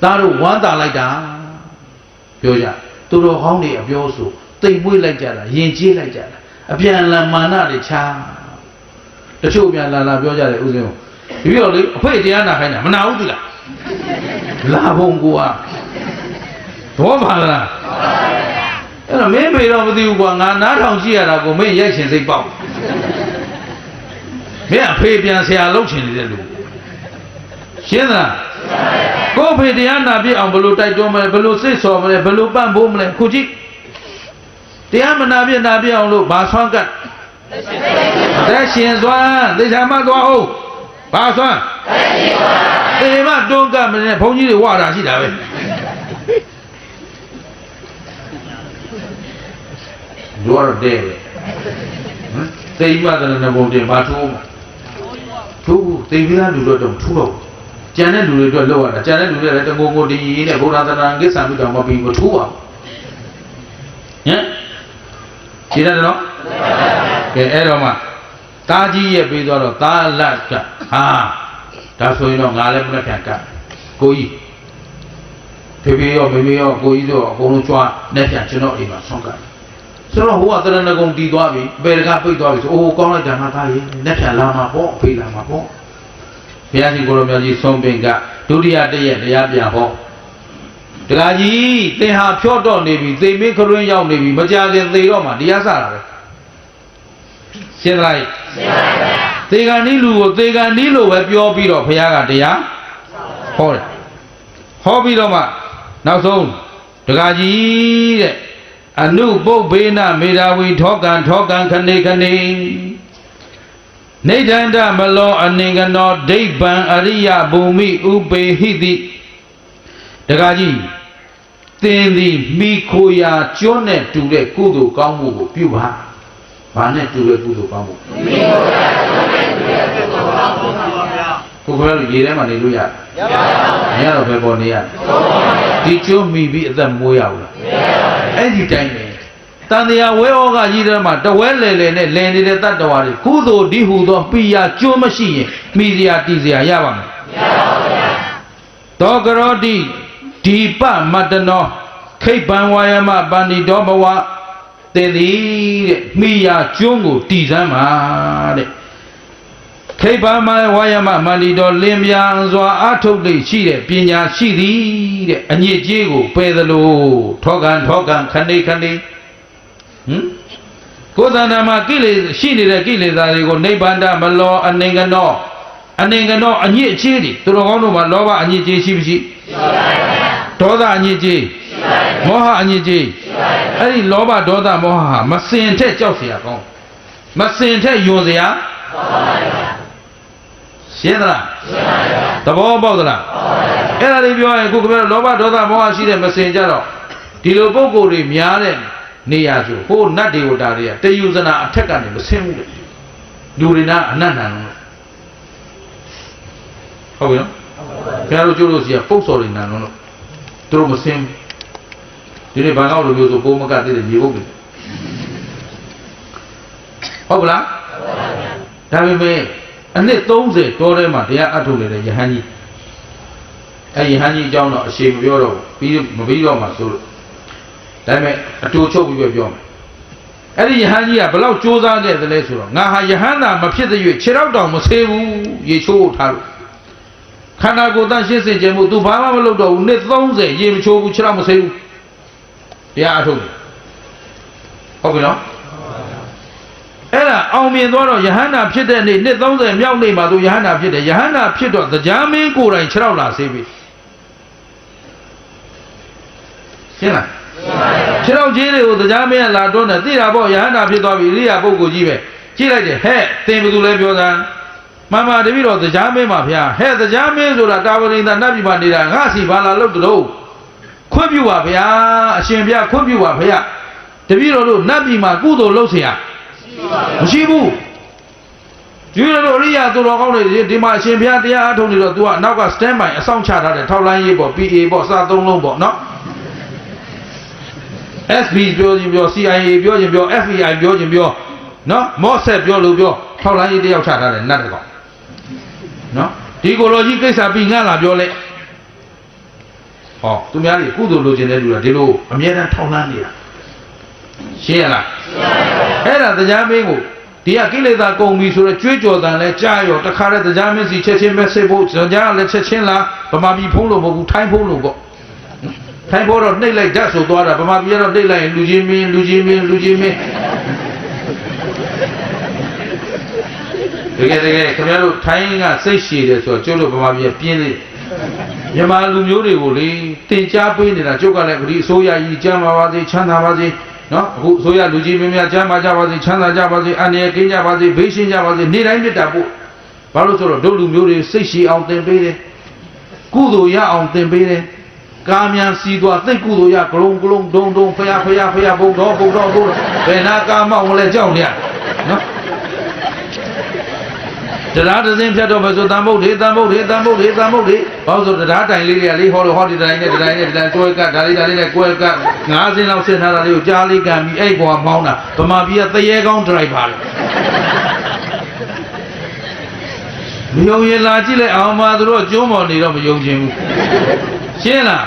သားတို့ဝမ်းသာလိုက်တာပြောကြသူတော်ကောင်းတွေအပြောဆိုတိမ်မွေးလိုက်ကြတာယဉ်ကျေးလိုက်ကြတာအပြန်လန်မာနတွေချာတချို့ပြန်လာပြောကြတယ်ဦးဇင်းကိုပြီးတော့လေအဖေတရားနာခိုင်းတာမနာဘူးသူလားလာဘုံကိုတော့ပါလားအဲ့တော့မင်းမေတော့မသိဘူးကွာငါနားထောင်ကြည့်ရတာကိုမင်းရိုက်ရှင်စိတ်ပေါက်မင်းအဖေပြန်ဆရာလုပ်ချင်နေတဲ့လူရှင်းလားကိုယ်ဖေတရားနာပြအောင်ဘယ်လိုတိုက်တွန်းမလဲဘယ်လိုစိတ်ဆော်မလဲဘယ်လိုပန့်ဖို့မလဲခုကြည့်တရားမနာပြအောင်လို့ဘာဆွမ်းကတ်တဲ့ရှင်စွမ်းသိချာမသွားအောင်ဘာစွမ်းတေမတွန်းကတ်မနေဘုန်းကြီးတွေဝါတာရှိတာပဲရောရတဲ့တေမတရဏဘုံတင်ဘာထိုးတေပြီးသားလူတို့တော့ထိုးတော့ကျန်တဲ့လူတွေအတွက်လောက်ရတာကျန်တဲ့လူတွေလည်းတငုံကိုတည်ရင်းနဲ့ဘုရားသနာကိစ္စမှုတောင်မပြီးမထိုးပါဘူးဟမ်ခြေရတယ်နော်ကဲအဲ့တော့မှတားကြီးရဲ့ပြီးတော့တားလတ်ကဟာဒါဆိုရင်တော့ငါလည်းမနဲ့ပြန်ကတ်ကိုကြီးဖေရောမေရောကိုကြီးတို့အကုန်လုံးကြွားနဲ့ပြန်ကျွန်တော်အိမ်မှာဆွမ်းကတ်ဆိုတော့ဟိုကတရဏဂုံတီးသွားပြီဘယ်တကပိတ်သွားပြီဆိုအိုးကောင်းလိုက်တာငါသားရေနဲ့ပြန်လာမှာပေါ့ဖေးလာမှာပေါ့ဘုရားရှင်ကိုရောမြတ်ကြီးဆုံးပင်ကဒုတိယတည့်တရားပြန်ဟောတခါကြီးသင်ဟာဖြော့တော့နေပြီသေမင်းခရွင်းရောက်နေပြီမကြခင်သေတော့မှတရားစတာပဲရှင်းလိုက်ရှင်းပါဗျာသေကံဤလူကိုသေကံဤလိုပဲပြောပြီးတော့ဘုရားကတရားဟောတယ်ဟောပြီးတော့မှနောက်ဆုံး တကားကြီးတဲ့အနုပုပ္ပေနမေဓာဝီထောကံခဏေခဏေနေတန္တမလောအနင်္ဂနောဒိဗ္ဗံအရိယဘူမိဥပေဟိတိတကားကြီးသင်သည်မိခိုရာကျွန်းနဲ့တူတဲ့ကုသိုလ်ကောင်းမှုကိုပြုပါဘာနဲ့တူတဲ့ကုသိုလ်ကောင်းမှုမိခိုရာကျွန်းနဲ့တူတဲ့ကုသိုလ်ကောင်းမှုပါဗျာကိုယ်ကလည်းရေထဲမှာနေလို့ရတယ်မရတော့ဘယ်ပေါ်နေရဒီကျွန်းမိပြီးအသက်မွေးရဘူးလားအဲ့ဒီတိုင်းပဲတန်တရားဝဲဩကကြီးထဲမှာတဝဲလေနဲ့လည်နေတဲ့တတ္တဝါတွေကုသိုလ်ဒီဟုသောပိယကျွန်းမရှိရင်မိစရာတီစရာရပါမယ်မရပါဘူးဗျာတောကရောတိဒီပမတ္တနောခိဗ္ဗံဝါယမပန္တိတောဘဝတည်သည်တဲ့မိယာကျွန်းကိုတည်စမ်းပါတဲ့ခိဗ္ဗံဝါယမမန္တိတောလင်းမြန်စွာအာထုတ်လိရှိတဲ့ပညာရှိသည်တဲ့အညစ်အကြေးကိုပယ်သလိုထောကံခဏေကိုယ်တဏ္ဍာမှာကိလေသာရှိနေတဲ့ကိလေသာတွေကိုနိဗ္ဗာန်မလောအနင်္ဂနောအညစ်အကြေးတွေသူတော်ကောင်းတို့မှာလောဘအညစ်အကြေးရှိမရှိရှိပါဘူးဒေါသအညစ်အကြေးရှိပါဘူးမောဟအညစ်အကြေးရှိပါဘူးအဲ့ဒီလောဘဒေါသမောဟဟာမစင်ထက်ကြောက်เสียကောင်းမစင်ထက်ယွန်เสียကောင်းပါဗျာရှင်းသလားရှင်းပါဗျာသဘောပေါက်သလားပေါက်ပါဗျာအဲ့ဒါလေးပြောရင်ခုကပြောလောဘဒေါသမောဟရှိတဲ့မစင်ကြတော့ဒီလိုပုံကိုယ်တွေများတဲ့နေရဆိုဟိုနတ်ဒေဝတာတွေကတယူဇနာအထက်ကနေမဆင်းဘူးလေလူတွေနာအနတ်နံလို့ဟုတ်ပြီနော်ခင်ဗျားတို့ကျိုးလို့စီကပုတ်စော်တွေနံလို့သူတို့မဆင်းဒီနေ့ဘာကောက်လိုမျိုးဆိုကိုမကတည်းကမြေပုတ်တယ်ဟုတ်ကလားဒါပေမဲ့အနှစ်30တောထဲမှာတရားအထုတ်နေတဲ့ယဟန်ကြီးအဲယဟန်ကြီးအကြောင်းတော့အရှိမပြောတော့ဘူးမပြီးတော့မှဆိုလို့ဒါပေမဲ့အတူချုပ်ပြီးပြောမယ်အဲ့ဒီယဟန်ကြီးကဘလောက်ကြိုးစားခဲ့သလဲဆိုတော့ငါဟာယဟန်သာမဖြစ်တဲ့၍ခြေထောက်တောင်မဆေးဘူးရေချိုးထားလို့ခန္ဓာကိုယ်သားရှင်းစင်ခြင်းမို့ तू ဘာမှမလုပ်တော့ဘူးနှစ်30ရေမချိုးဘူးခြေထောက်မဆေးဘူးတရားအထုတ်တယ်ဟုတ်ပြီနော်အဲ့ဒါအောင်မြင်သွားတော့ယဟန်သာဖြစ်တဲ့နေ့နှစ်30မြောက်နေ့မှာ तू ယဟန်သာဖြစ်တယ်ယဟန်သာဖြစ်တော့တရားမင်းကိုယ်တိုင်ခြေထောက်လာဆေးပြီရှင်းလားခြေထောက်ကြီးတွေကိုတရားမင်းလာတွန်းတယ်သိတာပေါ့ယဟန္တာဖြစ်သွားပြီအရိယာပုဂ္ဂိုလ်ကြီးပဲကြည့်လိုက်တယ်ဟဲ့သင်ဘယ်သူလဲပြောတာမှန်ပါတပည့်တော်တရားမင်းပါဗျာဟဲ့တရားမင်းဆိုတာတာဝရိန္ဒနတ်ပြည်မှာနေတာငါစီဘာလာလို့တို့ခွင့်ပြုပါဗျာအရှင်ဗျာခွင့်ပြုပါဗျာတပည့်တော်တို့နတ်ပြည်မှာကုသိုလ်လုပ်เสียမရှိဘူးဒီလိုအရိယာသူတော်ကောင်းတွေဒီမှာအရှင်ဗျာတရားအထုတ်နေတော့ तू ကနောက်က stand by အဆောင်ချထားတယ်ထောက်လိုင်းရေးပေါ့ PA ပေါ့စာသုံးလုံးပေါ့နော်SB ပြောခြင်းပြော CIA ပြောခြင်းပြော FBI ပြောခြင်းပြောနော်မော့ဆက်ပြောလို့ပြောထောက်လိုင်းရေးတယောက်ချထားတယ်နတ်တကောင်နော်ဒီကိုလိုကြီးကိစ္စပြီးငါလာပြောလဲဟောသူများကြီးကုသိုလ်လိုချင်တဲ့လူကဒီလိုအမြဲတမ်းထောက်လန်းနေတာရှင်းရလားအဲ့ဒါတရားမင်းကိုဒီကကိလေသာကုန်ပြီဆိုတော့ကြွေးကြော်တန်လဲကြားရောတခါတည်းတရားမင်းစီချက်ချင်းပဲစိတ်ဖို့ကြားလည်းချက်ချင်းလားဗမာပြည်ဖုံးလို့မဟုတ်ဘူးထိုင်းဖုံးလို့ပေါ့ထိုင်းဖို့တော့နှိပ်လိုက်ဓာတ်ဆိုသွားတာဗမာပြည်ကတော့နှိပ်လိုက်ရင်လူချင်းမင်းတကယ်ခင်ဗျားတို့ထိုင်းကစိတ်ရှည်တယ်ဆိုတော့ကျုပ်တို့ဗမာပြည်ပြင်းနေမြန်မာလူမျိုးတွေကိုလေတင်ကြားပေးနေတာကျုပ်ကလည်းဒီအစိုးရကြီးကြမ်းပါပါစေချမ်းသာပါစေနော်အခုအစိုးရလူကြီးမင်းများကြမ်းပါကြပါစေချမ်းသာကြပါစေအန္တရာယ်ကင်းကြပါစေဘေးရှင်းကြပါစေနေ့တိုင်းမြတ်တာပို့ဘာလို့ဆိုတော့တို့လူမျိုးတွေစိတ်ရှည်အောင်သင်ပေးတယ်ကုသိုလ်ရအောင်သင်ပေးတယ်ကာမြန်စီသွားသိကုသိုလ်ရဂလုံးဒုံဖယားဘုံတော်ဘယ်နာကာမောင်လဲကြောက်နေရနော်တရားတစ်စင်းဖြတ်တော့မဆိုတန်ဖို့တွေဘာလို့ဆိုတရားတိုင်လေးတွေကလေဟောဒီတိုင်းနဲ့ကျွဲကဒါလေးနဲ့ကွဲက9စင်းလောက်ဆင်ထားတာလေးကိုကြားလေးကန်ပြီးအဲ့ပေါ်မောင်းတာဗမာပြည်ကသရဲကောင်းဒရိုက်ပါလေမယုံရင်လာကြည့်လိုက်အောင်ပါသူတို့ကျုံးမော်နေတော့မယုံချင်ဘူးရှင်းလား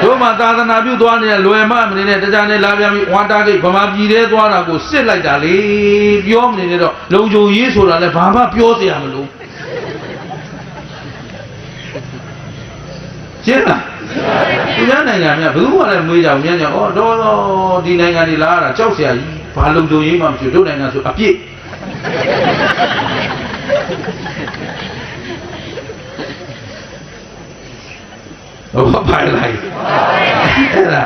တို့မှာသာသနာပြုသွားနေတဲ့လွယ်မမနေနဲ့တရားနဲ့လာပြန်ပြီးဝါတာကိတ်ဗမာပြည်ထဲသွားတာကိုစစ်လိုက်တာလေပြောမနေနဲ့တော့လုံခြုံရေးဆိုတာလည်းဘာမှပြောเสียမလို့ရှင်းလားဒီနိုင်ငံများဘယ်သူမှလည်းမွေးကြဘူးများတော့ဒီနိုင်ငံတွေလာတာကြောက်เสียကြီးဘာလုံခြုံရေးမှမရှိတို့နိုင်ငံဆိုအပြစ် ဘာဖိုင်လိုက်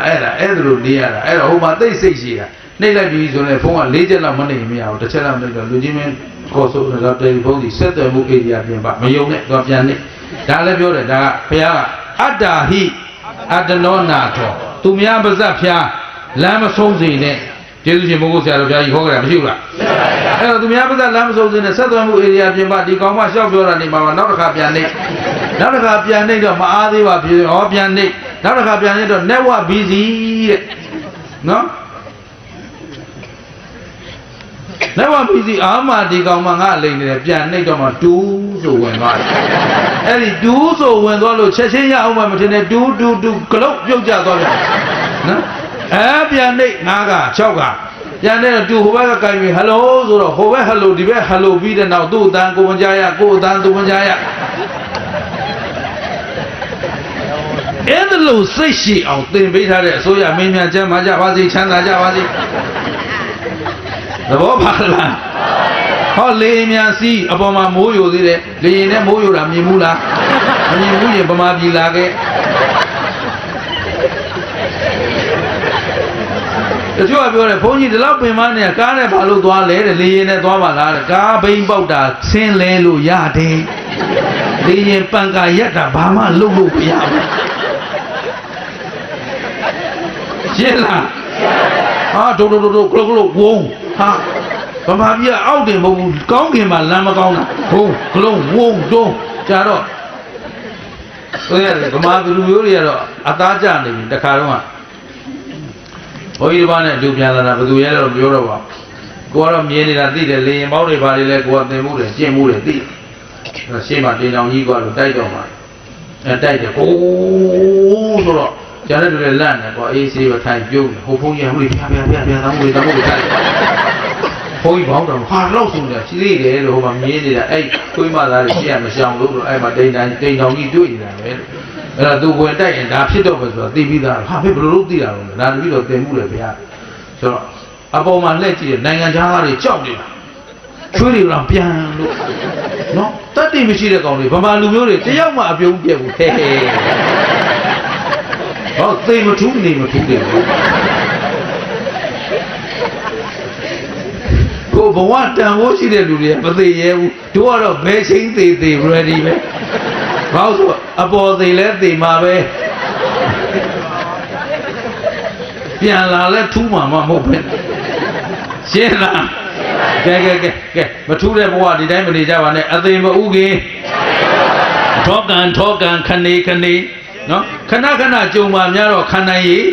အဲ့ဒါလိုနေရတာအဲ့တော့ဟိုမှာသိစိတ်ရှိတာနှိပ်လိုက်ပြီဆိုရင်ဖုန်းက၄ချက်လောက်မနှိပ်မရဘူးတစ်ချက်လောက်နှိပ်တော့လူချင်းမင်းခေါ်ဆိုတော့တယ်လီဖုန်းစီဆက်သွယ်မှုဧရိယာပြင်ပမယုံနဲ့တော့ပြန်နေဒါလည်းပြောတယ်ဒါကဘုရားကအတ္တာဟိအတ္တနောနာထောသူများပါဇက်ဖျားလမ်းမဆုံးစေနဲ့ကျေးဇူးရှင်ဘုရားဆရာတော်ဘုရားကြီးဟောကြတာမရှိဘူးလားအဲ့တော့သူများပါဇက်လမ်းမဆုံးစေနဲ့ဆက်သွယ်မှုဧရိယာပြင်ပဒီကောင်မရှောက်ပြောတာနေမှာနောက်တစ်ခါပြန်နေနောက်တစ်ခါပြန်နေတော့မအားသေးပါဖြစ်ဟောပြန်နေနောက်တစ်ခါပြန်နေတော့ network busy တဲ့နော်network busy အာမဒီကောင်မငါလိန်နေတယ်ပြန်နေတော့မှတူးဆိုဝင်သွားတယ်အဲ့ဒီတူးဆိုဝင်သွားလို့ချက်ချင်းရအောင်မထင်နဲ့တူးကလုတ်ပြုတ်ကျသွားပြန်နော်ပြန်နေ9က6ကပြန်နေတူဟိုဘက်ကကြိုင်ပြီဟယ်လိုဆိုတော့ဟိုဘက်ဟယ်လိုဒီဘက်ဟယ်လိုပြီးတဲ့နောက်သူ့အတန်းကိုဝင်ကြရကို့အတန်းသူဝင်ကြရအဲ့ဒါလို့စိတ်ရှိအောင်သင်ပေးထားတဲ့အစိုးရမင်းများချမ်းသာကြပါစေချမ်းသာကြပါစေသဘောပါလားဟောလေမြန်စီးအပေါ်မှာမိုးယိုသေးတယ်လေရင်နဲ့မိုးယိုတာမြင်ဘူးလားမမြင်ဘူးရင်ဗမာပြည်လာခဲ့တချို့ကပြောတယ်ဘုန်းကြီးဒီလောက်ပင်မနဲ့ကားနဲ့ဘာလို့သွားလဲတဲ့လေရင်နဲ့သွားပါလားတဲ့ကားဘိန်းပေါက်တာဆင်းလဲလို့ရတယ်လေရင်ပန်ကာရက်တာဘာမှလုပ်လို့မရဘူးရှင်းလားဟာဒုကလုတ်ဝုန်းဟာဗမာပြည်ကအောက်တင်မဟုတ်ဘူးကောင်းကင်မှာလမ်းမကောင်းတာဘုံကလုံးဝုန်းတုံးကြတော့ဆိုရတယ်ဗမာပြည်လူမျိုးတွေကတော့အသားကျနေပြီတခါတော့ဘုန်းကြီးတစ်ပါးနဲ့အတူပြန်လာတာဘယ်သူရဲတော့ပြောတော့ပါကိုကတော့မြင်နေတာသိတယ်လေရင်ပေါက်တွေဘာတွေလဲကိုကသင်မှုတယ်ကျင့်မှုတယ်သိရှင်းမှာတင်တောင်ကြီးကတော့တိုက်တော့မှာတိုက်တယ်ဟိုးဆိုတော့ကျန်တဲ့လူတွေလန့်နေကွာအေးဆေးပဲထိုင်ပြုံးဟိုဘုန်းကြီးကဟိုဖျားတောင်းတွေတိုက်ဘုန်းကြီးဘောင်းတော်ဟာလောက်ဆုံးတယ်ရှိသေးတယ်လို့ဟိုမှာမြင်နေတာအဲ့ခွေးမသားတွေရှင်းရမရှောင်လို့အဲ့မှာတိန်တောင်ကြီးတွေ့နေတာပဲအဲ့တော့သူဝင်တိုက်ရင်ဒါဖြစ်တော့ပဲဆိုတော့သိပြီးသားဟာဖေဘယ်လိုလုပ်သိတာလဲဒါတပြီးတော့သင်မှုတယ်ဗျာဆိုတော့အပေါ်မှာလှည့်ကြည့်နိုင်ငံခြားသားတွေကြောက်နေတာချွေးတွေကပြန်လို့နော်တတ်တိမရှိတဲ့ကောင်တွေဗမာလူမျိုးတွေတယောက်မှအပြုံးပြက်ဘူးဟဲ့ဟောသိမထူးနေမထူးတယ်ကိုဘဝတန်ဖိုးရှိတဲ့လူတွေမသိရဲဘူးတို့ကတော့ဘယ်ချင်းသေး ready ပဲဘာလို့ဆိုအပေါ်သေးလဲသေမှာပဲပြန်လာလဲထူးမှာမဟုတ်ပဲရှင်းလားကဲမထူးတဲ့ဘဝဒီတိုင်းမနေကြပါနဲ့အသေးမဥခင်ထောကန်ခနေနော်ခဏကြုံမှများတော့ခန္ဓာရည်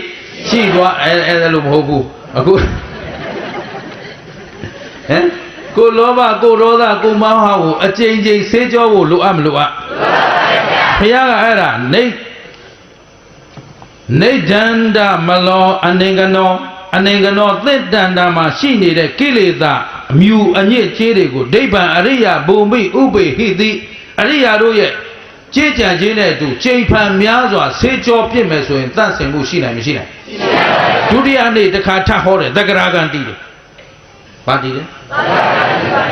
ရှိသွားအဲ့လိုမဟုတ်ဘူးအခုကိုလောဘကိုဒေါသကိုမောဟကိုအကျဉ်းဆေးကြောဖို့လိုအပ်မလိုအပ်ဘုရားကအဲ့ဒါနေဒန္တမလောအနေကနောသစ်တန္တာမှာရှိနေတဲ့ကိလေသာအမြူအညစ်ကြေးတွေကိုဒိဗ္ဗံအရိယဘုံမိဥပေဟိတိအရိယာတို့ရဲ့ကြည်ကြံခြင်းနဲ့အတူချိန်ဖန်များစွာဆေးကြောပြစ်မယ်ဆိုရင်တန့်စင်မှုရှိနိုင်မရှိနိုင်ဒုတိယနေ့တစ်ခါထဟောတယ်တက္ကရာကံတည်တယ်ဘာတည်လဲ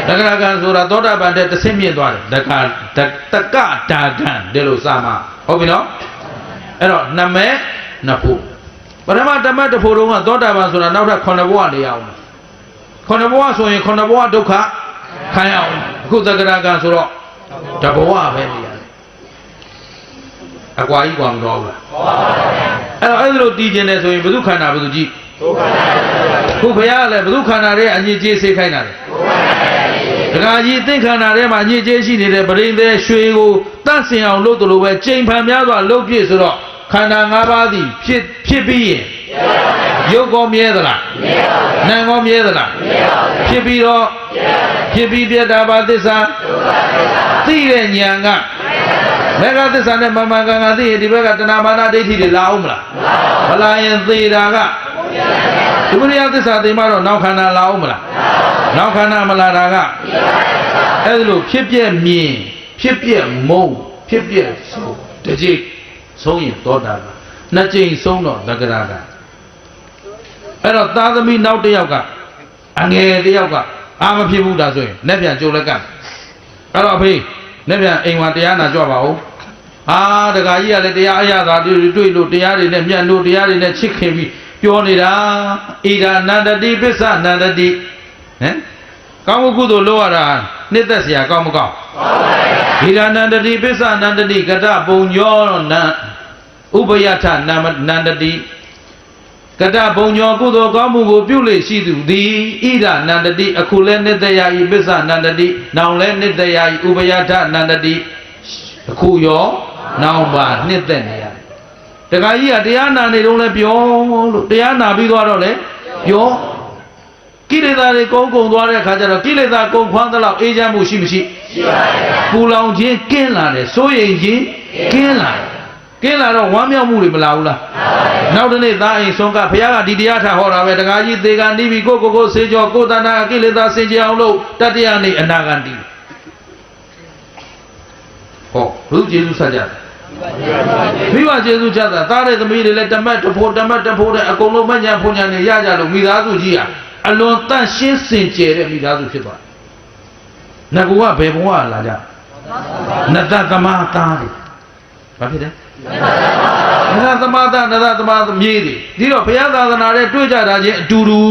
တက္ကရာကံဆိုတာသောတာပန်တဲ့တဆင့်မြင့်သွားတယ်တက္ကတာကံဒီလိုစာမှာဟုတ်ပြီနော်အဲ့တော့နမဲနှစ်ဖို့ပထမဓမ္မတစ်ဖို့တုန်းကသောတာပန်ဆိုတာနောက်ထပ်9ဘဝနေရအောင်9ဘဝဆိုရင်9ဘဝဒုက္ခခံရအောင်အခုတက္ကရာကံဆိုတော့တဘဝပဲနေရတယ်အကွာကြီးကွာမတော်ဘူးလားအဲ့လိုတည်ခြင်းတယ်ဆိုရင်ဘု து ခန္ဓာဘု து ကြည့်ခုဘုရားလည်းဘု து ခန္ဓာရဲ့အညစ်အကြေးဆေးခိုင်းတာလေဒကာကြီးသင်္ခန္ဓာထဲမှာအညစ်အကြေးရှိနေတဲ့ပရိသေရွှေကိုတန့်စင်အောင်လုပ်တယ်လို့ပဲချိန်ဖန်များစွာလုပ်ပြည့်ဆိုတော့ခန္ဓာ၅ပါးသည်ဖြစ်ပြီးရင်ရုပ်ကောမြဲသလားနာမ်ကောမြဲသလားဖြစ်ပြီးတော့ဖြစ်ပြီးပြတာပါသစ္စာသိတဲ့ဉာဏ်ကမေဃသစ္စာနဲ့မမှန်ကန်သိရင်ဒီဘက်ကတဏမာနဒိဋ္ဌိတွေလာအောင်မလားမလာရင်သေတာကဒီမရိယသစ္စာသိမှတော့နောက်ခန္ဓာလာအောင်မလားနောက်ခန္ဓာမလာတာကအဲ့ဒါလို့ဖြစ်ပြက်မြင်ဖြစ်ပြက်မုံဖြစ်ပြက်ဆုံးတစ်ကြိမ်ဆုံးရင်သောတာပန်နှစ်ကြိမ်ဆုံးတော့သက္ကရာကအဲ့တော့သာသမီနောက်တစ်ယောက်ကအငယ်တစ်ယောက်ကအာမဖြစ်ဘူးဒါဆိုရင်လက်ပြန်ကြိုလက်ကအဲ့တော့အဖေလက်ပြန်အိမ်မှာတရားနာကြွပါဦး တခါကြီးကလည်းတရားအရသာတွေ့လို့တရားတွေနဲ့မြတ်လို့တရားတွေနဲ့ချစ်ခင်ပြီးပြောနေတာဣဒာနန္တတိပစ္စနန္တတိဟမ်ကောင်းမှုကုသိုလ်လုပ်ရတာနှစ်သက်เสียကောင်းမကောင်းဣဒာနန္တတိပစ္စနန္တတိကတပုံညောနံဥပယထနန္တတိကတပုံညောကုသိုလ်ကောင်းမှုကိုပြုလေရှိသူသည်ဣဒာနန္တတိအခုလဲနှစ်သက်ရဤပစ္စနန္တတိနောင်လဲနှစ်သက်ရဤဥပယထနန္တတိအခုရောနောင်ပါနှစ်သက်နေရတယ်တခါကြီးကတရားနာနေတော့လဲပြောလို့တရားနာပြီးသွားတော့လဲပြောကိလေသာတွေကုန်သွားတဲ့အခါကျတော့ကိလေသာကုန်ခွန်းသလောက်အေးချမ်းမှုရှိမရှိရှိပါရဲ့ပူလောင်ခြင်းကင်းလာတယ်စိုးရိမ်ခြင်းကင်းလာတယ်ကင်းလာတော့ဝမ်းမြောက်မှုတွေမလာဘူးလားနောက်တစ်နေ့သားအိမ်ဆုံးကဘုရားကဒီတရားထားဟောတာပဲတခါကြီးသေကံတီးပြီးကိုစေကြောကိုတဏ္ဍာကိလေသာစင်ကြအောင်လို့တတ္တယနေအနာဂံတီးဟောဘုကျေးဇူးဆက်ကြတယ်မိဘကျေးဇူးချတာသားတဲ့သမီးတွေလည်းတမတ်တဖို့တဲ့အကုန်လုံးမညာဖုန်ညာနေရကြလို့မိသားစုကြီးဟာအလွန်တန့်ရှင်းစင်ကြယ်တဲ့မိသားစုဖြစ်သွားတယ်ငကူကဘယ်ဘဝလာကြနတ္တသမာသားတွေဘာဖြစ်လဲနတ္တသမာသားနတ္တသမာမြေးတွေဒီတော့ဘုရားသာသနာနဲ့တွေ့ကြတာချင်းအတူတူ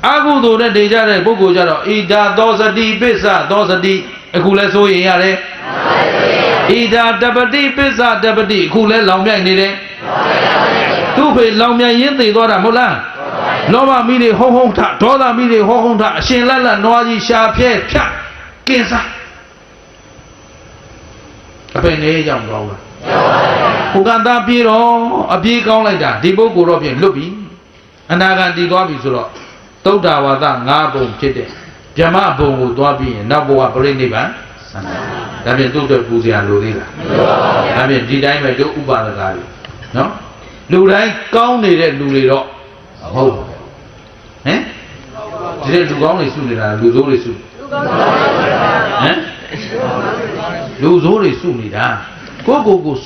အကုသိုလ်နဲ့နေကြတဲ့ပုဂ္ဂိုလ်ကြတော့ဣဒာသောစတိပစ္စသောစတိအခုလဲဆိုရင်ရတယ်ဣဒာတပတိပစ္စတပတိအခုလဲလောင်မြိုက်နေတယ်သူ့ဖေလောင်မြိုက်ရင်းသိသွားတာမဟုတ်လားလောဘမိတွေဟုံထဒေါသမိတွေဟုံထအရှင်လက်နွားကြီးရှာဖြဲဖြတ်ကင်းစားအပင်လေးရောက်တော့လားဟိုကသားပြေတော့အပြေးကောင်းလိုက်တာဒီပုဂ္ဂိုလ်တော့ပြင်လွတ်ပြီအနာဂံတည်သွားပြီဆိုတော့သုဒ္ဓဝါဒ၅ဘုံဖြစ်တဲ့ဗြဟ္မဘုံကိုသွားပြီးရင်နောက်ဘဝပြိဋိဘံဒါပြင်သူ့အတွက်ပူဇော်လိုသေးလားဒါပြင်ဒီတိုင်းပဲတို့ဥပါဒကာတွေနော်လူတိုင်းကောင်းနေတဲ့လူတွေတော့ဟုတ်ဟမ်ဒီလူကောင်းတွေစုနေတာလူဆိုးတွေစုဟမ်လူဆိုးတွေစုနေတာကို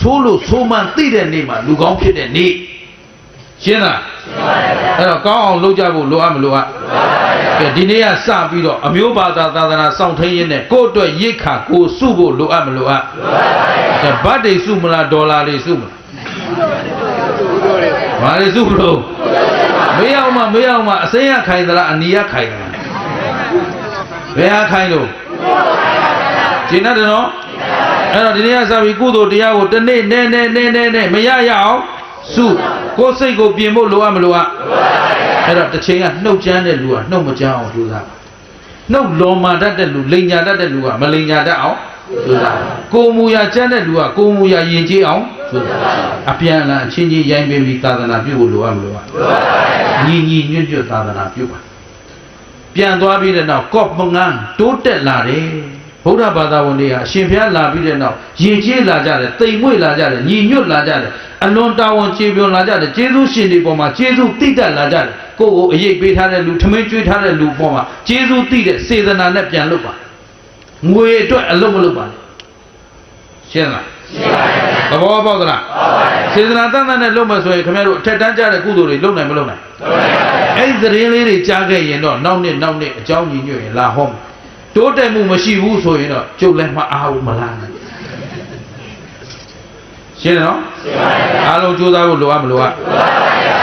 ဆိုးလို့ဆိုးမှသိတဲ့နေ့မှာလူကောင်းဖြစ်တဲ့နေ့ရှင်းလားအဲ့တော့ကောင်းအောင်လုပ်ကြဖို့လိုအပ်မလိုအပ်ကဲဒီနေ့ကစပြီးတော့အမျိုးဘာသာသာသနာစောင့်ထိန်ရင်းနဲ့ကိုယ့်အတွက်ရိတ်ခါကိုစုဖို့လိုအပ်မလိုအပ်ကဲဘတ်တွေစုမလားဒေါ်လာတွေစုမလားဘာတွေစုလို့မေးအောင်မအစိမ်းရခိုင်သလားအနီရခိုင်သလားဘယ်ဟာခိုင်လို့ရှင်းတယ်နော်အဲ့တော့ဒီနေ့ကစပြီးကုသိုလ်တရားကိုတနေ့နဲမရအောင်စုကိုယ်စိတ်ကိုပြင်ဖို့လိုအပ်မလိုအပ်အဲ့တော့တစ်ချိန်ကနှုတ်ကြမ်းတဲ့လူကနှုတ်မကြမ်းအောင်ကြိုးစားနှုတ်လောမာတတ်တဲ့လူလိန်ညာတတ်တဲ့လူကမလိန်ညာတတ်အောင်ကြိုးစားကိုယ်မူရာကြမ်းတဲ့လူကကိုယ်မူရာယဉ်ကျေးအောင်ကြိုးစားအပြန်အလှန်အချင်းချင်းရိုင်းပင်းပြီးသာသနာပြုဖို့လိုအပ်မလိုအပ်ညီညွတ်သာသနာပြုပါပြန်သွားပြီးတဲ့နောက်ကော့မငန်းတိုးတက်လာတယ်ဗုဒ္ဓဘာသာဝင်တွေဟာအရှင်ဘုရားလာပြီးတဲ့နောက်ယဉ်ကျေးလာကြတယ်တိမ်မွေ့လာကြတယ်ညီညွတ်လာကြတယ်အလွန်တာဝန်ကျေပွန်လာကြတယ်ကျေးဇူးရှင်တွေပေါ်မှာကျေးဇူးသိတတ်လာကြတယ်ကိုယ့်ကိုအရေးပေးထားတဲ့လူထမင်းကျွေးထားတဲ့လူပေါ်မှာကျေးဇူးသိတဲ့စေတနာနဲ့ပြန်လုပ်ပါငွေအတွက်အလုပ်မလုပ်ပါနဲ့ရှင်းလားရှင်းပါပြီသဘောပေါက်သလားစေတနာတန်တန်နဲ့လုပ်မယ်ဆိုရင်ခင်ဗျားတို့အထက်တန်းကြတဲ့ကုသိုလ်တွေလုပ်နိုင်မလုပ်နိုင်အဲ့ဒီသတင်းလေးတွေကြားခဲ့ရင်တော့နောက်နှစ်အကြောင်းညီညွတ်ရင်လာဟောတိုးတက်မှုမရှိဘူးဆိုရင်တော့ကျုပ်လည်းမအားဘူးမလားရှင်းနော်အားလုံးကြိုးစားဖို့လိုအပ်မလိုအပ်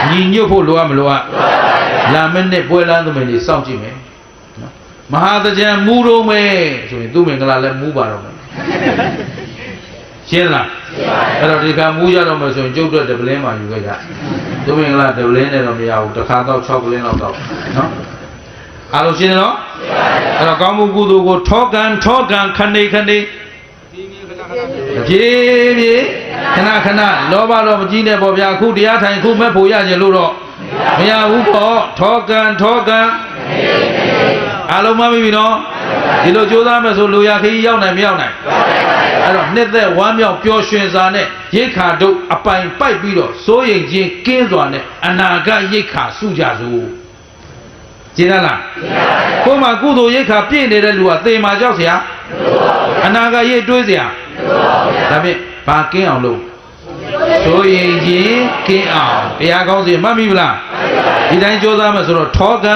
ညီညွတ်ဖို့လိုအပ်မလိုအပ်လာမင်းနဲ့ပွဲလန်းသမီးတွေစောင့်ကြည့်မယ်မဟာသကြံမူတော့မယ်ဆိုရင်သူ့မင်္ဂလာလည်းမူပါတော့မယ်ရှင်းလားအဲ့တော့ဒီကမူရတော့မယ်ဆိုရင်ကျုပ်တို့တပလင်းမှယူခဲ့ကြသူ့မင်္ဂလာတပလင်းနဲ့တော့မရဘူးတစ်ခါတော့6ပလင်းလောက်တော့နော်အားလုံးရှင်းနော်အဲ့တော့ကောင်းမှုကုသိုလ်ကိုထောကံခဏဖြည်းခဏလောဘတော့မကြီးနဲ့ပေါ့ဗျာအခုတရားထိုင်ခုမဲ့ဖို့ရခြင်းလို့တော့မရဘူးပေါ့ထောကံအားလုံးမမိပြီနော်ဒီလိုကြိုးစားမယ်ဆိုလူရခကြီးရောက်နိုင်မရောက်နိုင်အဲ့တော့နှစ်သက်ဝမ်းမြောက်ပျော်ရွှင်စွာနဲ့ရိတ်ခါတို့အပိုင်ပိုက်ပြီးတော့စိုးရိမ်ခြင်းကင်းစွာနဲ့အနာဂတ်ရိတ်ခါစုကြစို့ကျင်းလားကိုယ်မှာကုသိုလ်ရိတ်ခါပြည့်နေတဲ့လူကသေမှာကြောက်เสียအနာဂတ်ရိတ်တွေးเสียဒါဖြင့်ဘာကင်းအောင်လုပ်ဆိုရင်ချင်းကင်းအောင်တရားကောင်းစီမှတ်မိဗလားဒီတိုင်းကြိုးစားမယ်ဆိုတော့ထောကံ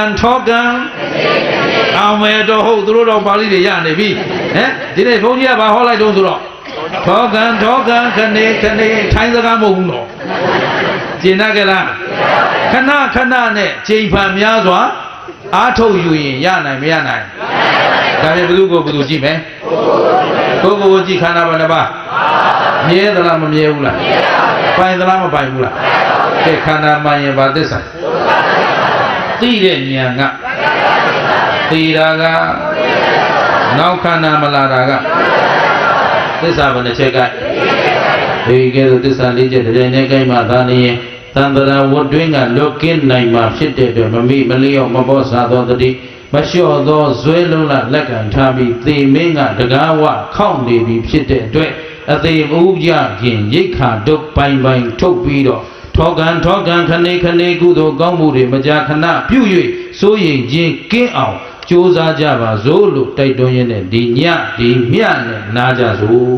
အောင်မယ်တော့ဟုတ်သူတို့တော့ပါဠိတွေရနေပြီဟမ်ဒီနေ့ဘုန်းကြီးကဘာဟောလိုက်တော့ဆိုတော့ ထောကန်ခနေထိုင်းစကားမဟုတ်ဘူးနော်ကျင်တတ်ကြလားခဏနဲ့ချိန်ဖန်များစွာအားထုတ်ယူရင်ရနိုင်မရနိုင်ဒါဖြင့်ဘယ်သူကြည့်မယ်ကိုကြည့်ခန္ဓာဘာတစ်ပါးမြဲသလားမမြဲဘူးလားပိုင်သလားမပိုင်ဘူးလားကဲခန္ဓာမှန်ရင်ဘာသစ္စာသိတဲ့ဉာဏ်ကသိတာကနောက်ခန္ဓာမလာတာကသစ္စာဘယ်နှချက်ကဒီကဲသစ္စာ၄ချက်တည်းနဲ့ကိုင်းမှသာနေရင်သံတရာဝတ်တွင်းကလွတ်ကင်းနိုင်မှာဖြစ်တဲ့အတွက်မမိမလျော့မပေါ်စားသောတတိမလျှော့သောဇွဲလုံးလလက်ကန်ထားပြီးသေမင်းကတကားဝခောက်နေပြီဖြစ်တဲ့အတွက်အသေးမူကြခင်ရိတ်ခါတုတ်ပိုင်ထုတ်ပြီးတော့ထောကန်ခနေကုသိုလ်ကောင်းမှုတွေမကြာခဏပြု၍စိုးရိမ်ခြင်းကင်းအောင်ကြိုးစားကြပါစို့လို့တိုက်တွန်းရင်းနဲ့ဒီညဒီမြနဲ့နားကြစို့